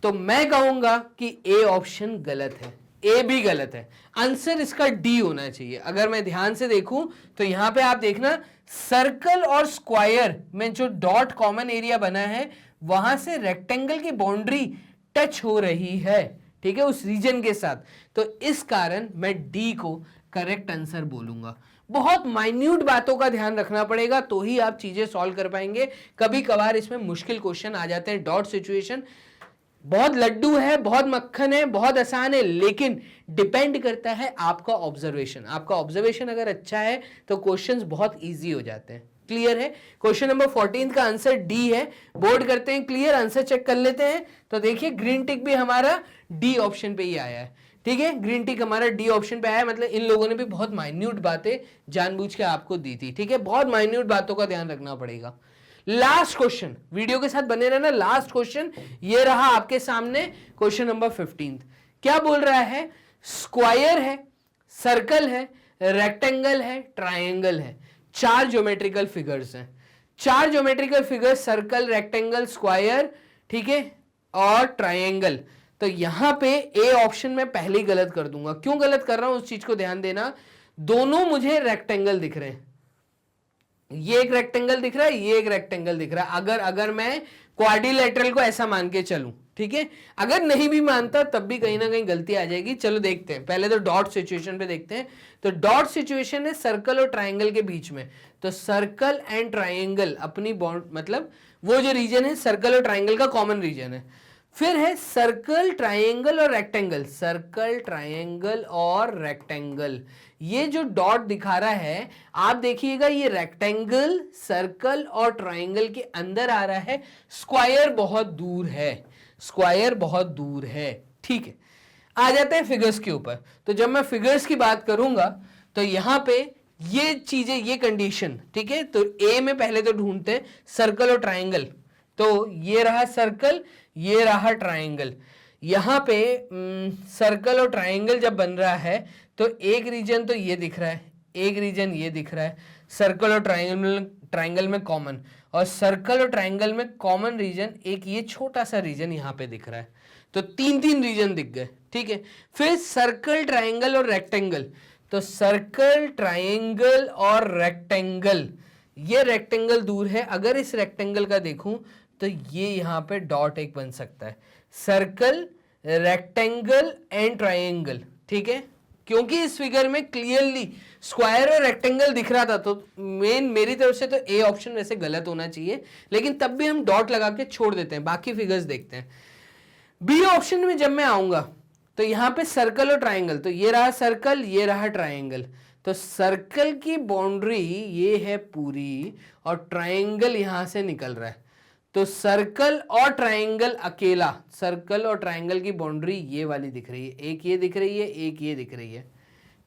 तो मैं कहूंगा कि ए ऑप्शन गलत है, ए भी गलत है। आंसर इसका डी होना चाहिए। अगर मैं ध्यान से देखूं तो यहां पे आप देखना, सर्कल और स्क्वायर में जो डॉट कॉमन एरिया बना है वहां से रेक्टेंगल की बाउंड्री टच हो रही है, ठीक है, उस रीजन के साथ। तो इस कारण मैं डी को करेक्ट आंसर बोलूंगा। बहुत माइन्यूट बातों का ध्यान रखना पड़ेगा तो ही आप चीजें सॉल्व कर पाएंगे। कभी कभार इसमें मुश्किल क्वेश्चन आ जाते हैं। डॉट सिचुएशन बहुत लड्डू है, बहुत मक्खन है, बहुत आसान है, लेकिन डिपेंड करता है आपका ऑब्जर्वेशन। आपका ऑब्जर्वेशन अगर अच्छा है तो क्वेश्चंस बहुत इजी हो जाते हैं। क्लियर है? क्वेश्चन नंबर 14 का आंसर डी है। बोर्ड करते हैं क्लियर, आंसर चेक कर लेते हैं। तो देखिए ग्रीन टिक भी हमारा डी ऑप्शन पे ही आया है। ठीक है, ग्रीन टिक हमारा डी ऑप्शन पे आया, मतलब इन लोगों ने भी बहुत माइन्यूट बातें जानबूझ के आपको दी थी। ठीक है, बहुत माइन्यूट बातों का ध्यान रखना पड़ेगा। लास्ट क्वेश्चन, वीडियो के साथ बने रहना। लास्ट क्वेश्चन ये रहा आपके सामने, क्वेश्चन नंबर 15। क्या बोल रहा है? स्क्वायर है, सर्कल है, रेक्टेंगल है, ट्रायंगल है, 4 ज्योमेट्रिकल फिगर्स हैं। 4 geometrical figures, circle, rectangle, square, ठीक है, और ट्रायंगल। तो यहां पे ए ऑप्शन में पहले ही गलत कर दूंगा। क्यों गलत कर रहा हूं उस चीज को ध्यान देना। दोनों मुझे रेक्टेंगल दिख रहे हैं, ये एक रेक्टेंगल दिख रहा है, ये एक रेक्टेंगल दिख रहा है। अगर मैं क्वाड्रिलेटरल को ऐसा मान के चलूं, ठीक है, अगर नहीं भी मानता तब भी कहीं ना कहीं गलती आ जाएगी। चलो देखते हैं, पहले तो डॉट सिचुएशन पे देखते हैं। तो डॉट सिचुएशन है सर्कल और ट्रायंगल के बीच में। तो सर्कल एंड ट्रायंगल अपनी बॉन्ड, मतलब वो जो रीजन है सर्कल और ट्रायंगल का कॉमन रीजन है। फिर है सर्कल, ट्राइंगल और रेक्टेंगल। सर्कल, ट्राइंगल और रेक्टेंगल, ये जो डॉट दिखा रहा है आप देखिएगा, ये रेक्टेंगल, सर्कल और ट्राइंगल के अंदर आ रहा है, स्क्वायर बहुत दूर है, स्क्वायर बहुत दूर है। ठीक है, आ जाते हैं फिगर्स के ऊपर। तो जब मैं फिगर्स की बात करूंगा तो यहां पे ये चीजें, ये कंडीशन, ठीक है। तो ए में पहले तो ढूंढते हैं सर्कल और ट्राइंगल। तो ये रहा सर्कल, ये रहा ट्राइंगल। यहां पे सर्कल और ट्राइंगल जब बन रहा है तो एक रीजन तो ये दिख रहा है, एक रीजन ये दिख रहा है, सर्कल और ट्राइंगल में कॉमन, और सर्कल और ट्राइंगल में कॉमन रीजन एक ये छोटा सा रीजन यहां पे दिख रहा है। तो तीन तीन रीजन दिख गए। ठीक है, फिर सर्कल, ट्राइंगल और रेक्टेंगल। तो सर्कल, ट्राइंगल और रेक्टेंगल, ये रेक्टेंगल दूर है। अगर इस रेक्टेंगल का देखूं तो ये यहां पे डॉट एक बन सकता है, सर्कल, रेक्टेंगल एंड ट्राइंगल। ठीक है, क्योंकि इस फिगर में क्लियरली स्क्वायर और रेक्टेंगल दिख रहा था, तो मेरी तरफ से तो ए ऑप्शन वैसे गलत होना चाहिए, लेकिन तब भी हम डॉट लगा के छोड़ देते हैं, बाकी फिगर्स देखते हैं। बी ऑप्शन में जब मैं आऊंगा तो यहां पे सर्कल और ट्राइंगल, तो ये रहा सर्कल, ये रहा ट्राइंगल। तो सर्कल की बाउंड्री ये है पूरी और ट्राइंगल यहां से निकल रहा है। तो सर्कल और ट्राइंगल अकेला, सर्कल और ट्राइंगल की बाउंड्री ये वाली दिख रही है, एक ये दिख रही है, एक ये दिख रही है।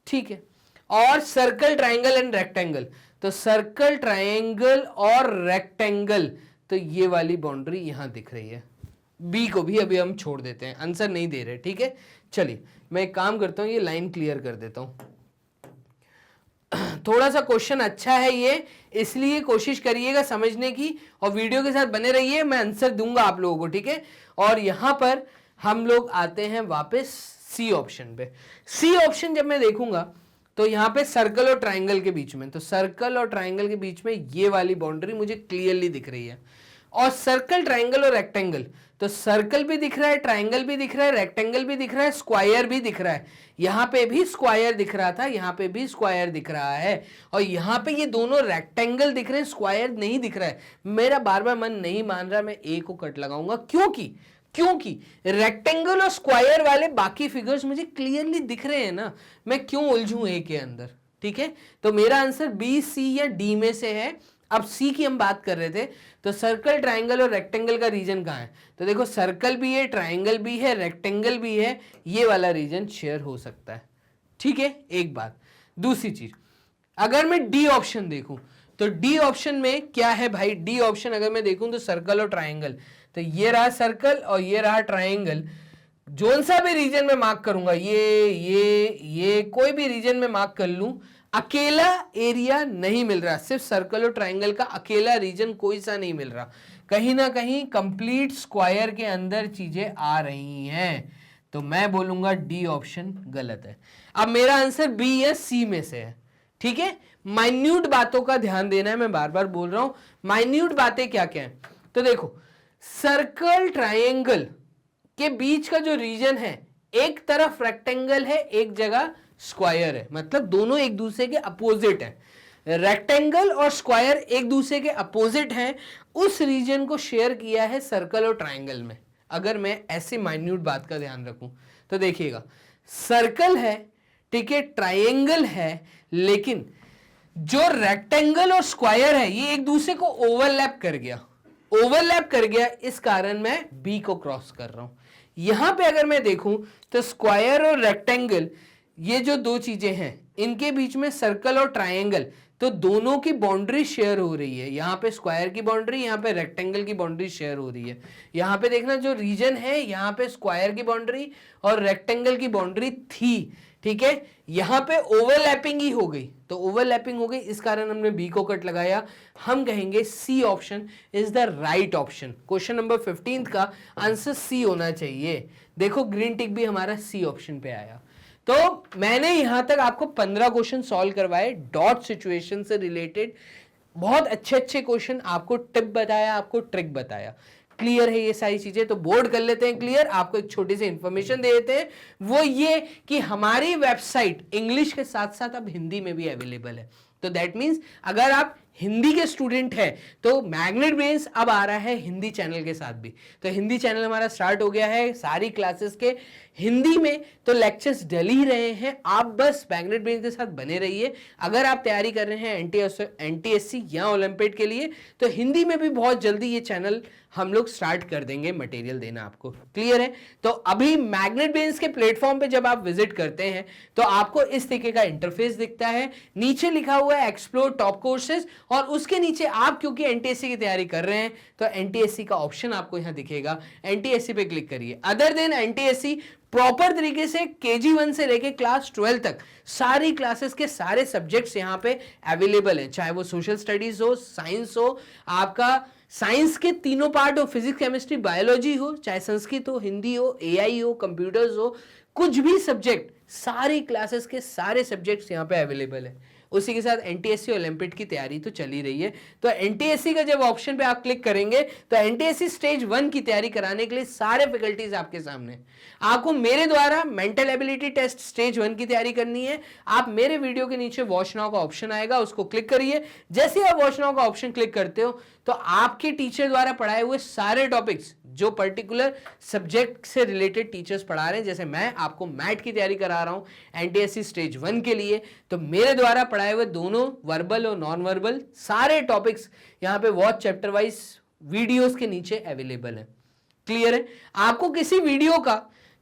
ठीक है, और सर्कल, ट्राइंगल एंड रेक्टेंगल, तो सर्कल, ट्राइंगल और रेक्टेंगल, तो ये वाली बाउंड्री यहां दिख रही है। बी को भी अभी हम छोड़ देते हैं, आंसर नहीं दे रहे। ठीक है, चलिए मैं एक काम करता हूं, ये लाइन क्लियर कर देता हूं। थोड़ा सा क्वेश्चन अच्छा है ये, इसलिए कोशिश करिएगा समझने की और वीडियो के साथ बने रहिए, मैं आंसर दूंगा आप लोगों को। ठीक है, और यहां पर हम लोग आते हैं वापस सी ऑप्शन पे। सी ऑप्शन जब मैं देखूंगा तो यहां पे सर्कल और ट्राइंगल के बीच में, तो सर्कल और ट्राइंगल के बीच में ये वाली बाउंड्री मुझे क्लियरली दिख रही है। और सर्कल, ट्राइंगल और रेक्टेंगल, तो सर्कल भी दिख रहा है, ट्राइंगल भी दिख रहा है, रेक्टेंगल भी दिख रहा है, स्क्वायर भी दिख रहा है। यहां पे भी स्क्वायर दिख रहा था, यहां पे भी स्क्वायर दिख रहा है, और यहां पे ये दोनों रेक्टेंगल दिख रहे हैं, स्क्वायर नहीं दिख रहा है। मेरा बार बार मन नहीं मान रहा, मैं ए को कट लगाऊंगा, क्योंकि रेक्टेंगल और स्क्वायर वाले बाकी फिगर्स मुझे क्लियरली दिख रहे हैं ना, मैं क्यों उलझूं ए के अंदर। ठीक है, तो मेरा आंसर बी, सी या डी में से है। अब सी की हम बात कर रहे थे, तो सर्कल, ट्राइंगल और रेक्टेंगल का रीजन कहां है? तो देखो सर्कल भी है, ट्राइंगल भी है, रेक्टेंगल भी है, ये वाला रीजन शेयर हो सकता है। ठीक है, एक बात। दूसरी चीज, अगर मैं डी ऑप्शन देखूं तो डी ऑप्शन में क्या है भाई? डी ऑप्शन अगर मैं देखूं तो सर्कल और ट्राइंगल, तो ये रहा सर्कल और ये रहा ट्राइंगल। जोन सा भी रीजन में मार्क करूंगा, ये कोई भी रीजन में मार्क कर लूं, अकेला एरिया नहीं मिल रहा, सिर्फ सर्कल और ट्राइंगल का अकेला रीजन कोई सा नहीं मिल रहा, कहीं ना कहीं कंप्लीट स्क्वायर के अंदर चीजें आ रही हैं। तो मैं बोलूंगा डी ऑप्शन गलत है। अब मेरा आंसर बी या सी में से है। ठीक है, माइन्यूट बातों का ध्यान देना है, मैं बार बार बोल रहा हूं। माइन्यूट बातें क्या क्या है? तो देखो सर्कल, ट्राइंगल के बीच का जो रीजन है, एक तरफ रेक्टेंगल है, एक जगह स्क्वायर है, मतलब दोनों एक दूसरे के अपोजिट है। रेक्टेंगल और स्क्वायर एक दूसरे के अपोजिट हैं, उस रीजन को शेयर किया है सर्कल और ट्राइंगल में। अगर मैं ऐसे माइन्यूट बात का ध्यान रखूं तो देखिएगा, सर्कल है, ठीक है, ट्राइंगल है, लेकिन जो रेक्टेंगल और स्क्वायर है ये एक दूसरे को ओवरलैप कर गया, इस कारण मैं बी को क्रॉस कर रहा हूं। यहां पे अगर मैं देखूं तो स्क्वायर और रेक्टेंगल, ये जो दो चीजें हैं, इनके बीच में सर्कल और ट्राइंगल, तो दोनों की बाउंड्री शेयर हो रही है। यहां पे स्क्वायर की बाउंड्री, यहां पे रेक्टेंगल की बाउंड्री शेयर हो रही है। यहां पे देखना जो रीजन है, यहां पे स्क्वायर की बाउंड्री और रेक्टेंगल की बाउंड्री थी। ठीक है, यहां पे ओवरलैपिंग ही हो गई, तो ओवरलैपिंग हो गई, इस कारण हमने बी को कट लगाया। हम कहेंगे C option is the right option. Question number 15 का आंसर सी होना चाहिए। देखो ग्रीन टिक भी हमारा सी ऑप्शन पे आया। तो मैंने यहां तक आपको 15 क्वेश्चन सॉल्व करवाए डॉट सिचुएशन से रिलेटेड, बहुत अच्छे अच्छे क्वेश्चन, आपको टिप बताया, आपको ट्रिक बताया। क्लियर है ये सारी चीजें? तो बोर्ड कर लेते हैं क्लियर। आपको एक छोटी सी इंफॉर्मेशन दे देते हैं, वो ये कि हमारी वेबसाइट इंग्लिश के साथ साथ अब हिंदी में भी अवेलेबल है। तो दैट मीन्स अगर आप हिंदी के स्टूडेंट हैं तो मैग्नेट ब्रेन्स अब आ रहा है हिंदी चैनल के साथ भी। तो हिंदी चैनल हमारा स्टार्ट हो गया है सारी क्लासेस के हिंदी में, तो लेक्चर्स डल ही रहे हैं। आप बस मैग्नेट ब्रेन्स के साथ बने रहिए। अगर आप तैयारी कर रहे हैं एनटीएससी या ओलंपियाड के लिए तो हिंदी में भी बहुत जल्दी ये चैनल हम लोग स्टार्ट कर देंगे मटेरियल देना आपको। क्लियर है? तो अभी मैग्नेट ब्रेन्स के प्लेटफॉर्म पे जब आप विजिट करते हैं तो आपको इस तरीके का इंटरफेस दिखता है। नीचे लिखा हुआ है एक्सप्लोर टॉप कोर्सेज और उसके नीचे आप क्योंकि एनटीएससी की तैयारी कर रहे हैं तो एनटीएससी का ऑप्शन आपको यहां दिखेगा, एनटीएससी पे क्लिक करिए। अदर देन एनटीएससी प्रॉपर तरीके से KG1 से लेके क्लास 12 तक सारी क्लासेस के सारे सब्जेक्ट्स यहाँ पे अवेलेबल हैं, चाहे वो सोशल स्टडीज हो, साइंस हो, आपका साइंस के तीनों पार्ट हो, फिजिक्स केमिस्ट्री बायोलॉजी हो, चाहे संस्कृत हो, हिंदी हो, AI हो, कंप्यूटर्स हो, कुछ भी सब्जेक्ट, सारी क्लासेस के सारे सब्जेक्ट्स यहाँ पे अवेलेबल है। उसी के साथ एनटीएससी ओलंपियाड की तैयारी तो चल ही रही है। तो एनटीएससी का जब ऑप्शन पे आप क्लिक करेंगे तो एनटीएससी स्टेज 1 की तैयारी कराने के लिए सारे फैकल्टीज आपके सामने। आपको मेरे द्वारा मेंटल एबिलिटी टेस्ट स्टेज 1 की तैयारी करनी है। आप मेरे वीडियो के नीचे वॉच नाउ का ऑप्शन आएगा, उसको क्लिक करिए। जैसे आप वॉच नाउ का ऑप्शन क्लिक करते हो तो आपके टीचर द्वारा पढ़ाए हुए सारे टॉपिक्स जो पर्टिकुलर सब्जेक्ट से रिलेटेड टीचर्स पढ़ा रहे हैं, जैसे मैं आपको मैथ की तैयारी करा रहा हूं एनटीएससी स्टेज 1 के लिए, तो मेरे द्वारा पढ़ाए हुए दोनों वर्बल और नॉन वर्बल सारे टॉपिक्स यहां पे वॉच चैप्टर वाइज वीडियोस के नीचे अवेलेबल है। क्लियर है? आपको किसी वीडियो का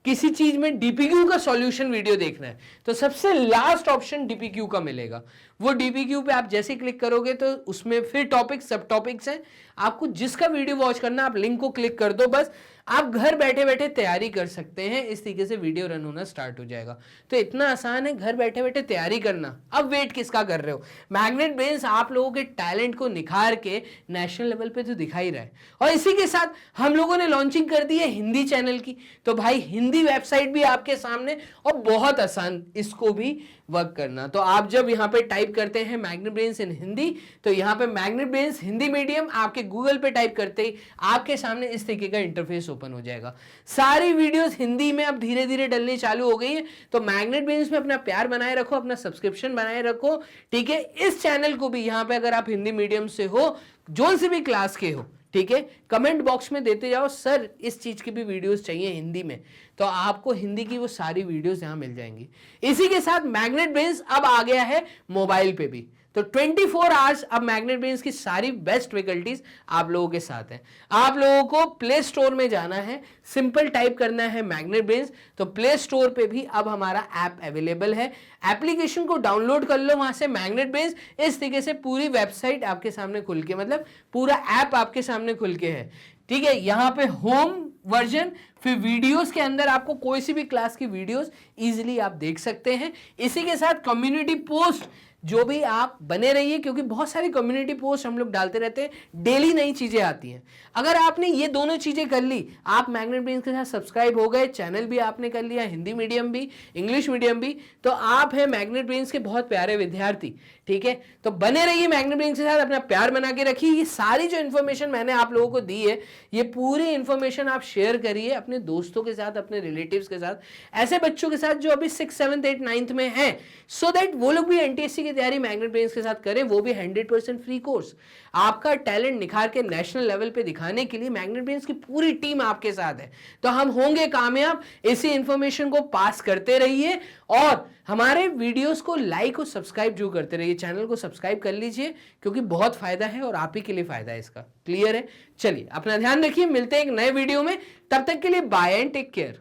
किसी चीज में डीपीक्यू का सॉल्यूशन वीडियो देखना है तो सबसे लास्ट ऑप्शन डीपीक्यू का मिलेगा। वो डीपीक्यू पे आप जैसे क्लिक करोगे तो उसमें फिर टॉपिक्स सब टॉपिक्स हैं। आपको जिसका वीडियो वॉच करना आप लिंक को क्लिक कर दो, बस आप घर बैठे बैठे तैयारी कर सकते हैं। इस तरीके से वीडियो रन होना स्टार्ट हो जाएगा। तो इतना आसान है घर बैठे बैठे तैयारी करना। अब वेट किसका कर रहे हो? मैग्नेट ब्रेन्स आप लोगों के टैलेंट को निखार के नेशनल लेवल पे तो दिखा ही रहा है। और इसी के साथ हम लोगों ने लॉन्चिंग कर दी है हिंदी चैनल की। तो भाई हिंदी वेबसाइट भी आपके सामने और बहुत आसान इसको भी वर्क करना। तो आप जब यहाँ पे टाइप करते हैं मैग्नेट ब्रेन्स इन हिंदी तो यहाँ पे मैग्नेट ब्रेन्स हिंदी मीडियम आपके गूगल पे टाइप करते ही आपके सामने इस तरीके का इंटरफेस ओपन हो जाएगा। सारी वीडियोस हिंदी में अब धीरे धीरे डलने चालू हो गई है। तो मैग्नेट ब्रेन्स में अपना प्यार बनाए रखो, अपना सब्सक्रिप्शन बनाए रखो। ठीक है? इस चैनल को भी यहाँ पे अगर आप हिंदी मीडियम से हो, जो से भी क्लास के हो, ठीक है, कमेंट बॉक्स में देते जाओ सर इस चीज की भी वीडियोस चाहिए हिंदी में, तो आपको हिंदी की वो सारी वीडियोस यहां मिल जाएंगी। इसी के साथ मैग्नेट ब्रेन्स अब आ गया है मोबाइल पे भी। तो 24 आवर्स अब मैग्नेट ब्रेन्स की सारी बेस्ट फैकल्टीज आप लोगों के साथ हैं। आप लोगों को प्ले स्टोर में जाना है, सिंपल टाइप करना है मैग्नेट ब्रेन्स, तो प्ले स्टोर पे भी अब हमारा ऐप अवेलेबल है। एप्लीकेशन को डाउनलोड कर लो वहां से मैग्नेट ब्रेन्स। इस तरीके से पूरी वेबसाइट आपके सामने खुल के, मतलब पूरा ऐप आपके सामने खुल के है। ठीक है? यहां पे होम वर्जन, फिर वीडियोस के अंदर आपको कोई सी भी क्लास की वीडियोस इजीली आप देख सकते हैं। इसी के साथ कम्युनिटी पोस्ट जो भी आप बने रहिए, क्योंकि बहुत सारी कम्युनिटी पोस्ट हम लोग डालते रहते हैं, डेली नई चीजें आती हैं। अगर आपने ये दोनों चीजें कर ली, आप मैग्नेट ब्रेन्स के साथ सब्सक्राइब हो गए, चैनल भी आपने कर लिया, हिंदी मीडियम भी, इंग्लिश मीडियम भी, तो आप हैं मैग्नेट ब्रेन्स के बहुत प्यारे विद्यार्थी। ठीक है? तो बने रहिए मैग्नेट ब्रेन्स के साथ, अपना प्यार बना के रखिए। ये सारी जो इन्फॉर्मेशन मैंने आप लोगों को दी है, ये पूरी इन्फॉर्मेशन आप शेयर करिए अपने दोस्तों के साथ, अपने रिलेटिव्स के साथ, ऐसे बच्चों के साथ जो अभी 6, 7, 8, 9th में हैं, सो दैट वो लोग भी एनटीएससी की तैयारी मैग्नेट ब्रेन्स के साथ करें, वो भी 100% फ्री कोर्स। आपका टैलेंट निखार के नेशनल लेवल पे दिखाने के लिए मैग्नेट ब्रेन्स की पूरी टीम आपके साथ है। तो हम होंगे कामयाब। इसी इंफॉर्मेशन को पास करते रहिए और हमारे वीडियोस को लाइक और सब्सक्राइब जो करते रहिए। चैनल को सब्सक्राइब कर लीजिए क्योंकि बहुत फायदा है और आप ही के लिए फायदा है इसका। क्लियर है? चलिए अपना ध्यान रखिए, मिलते हैं एक नए वीडियो में। तब तक के लिए बाय एंड टेक केयर।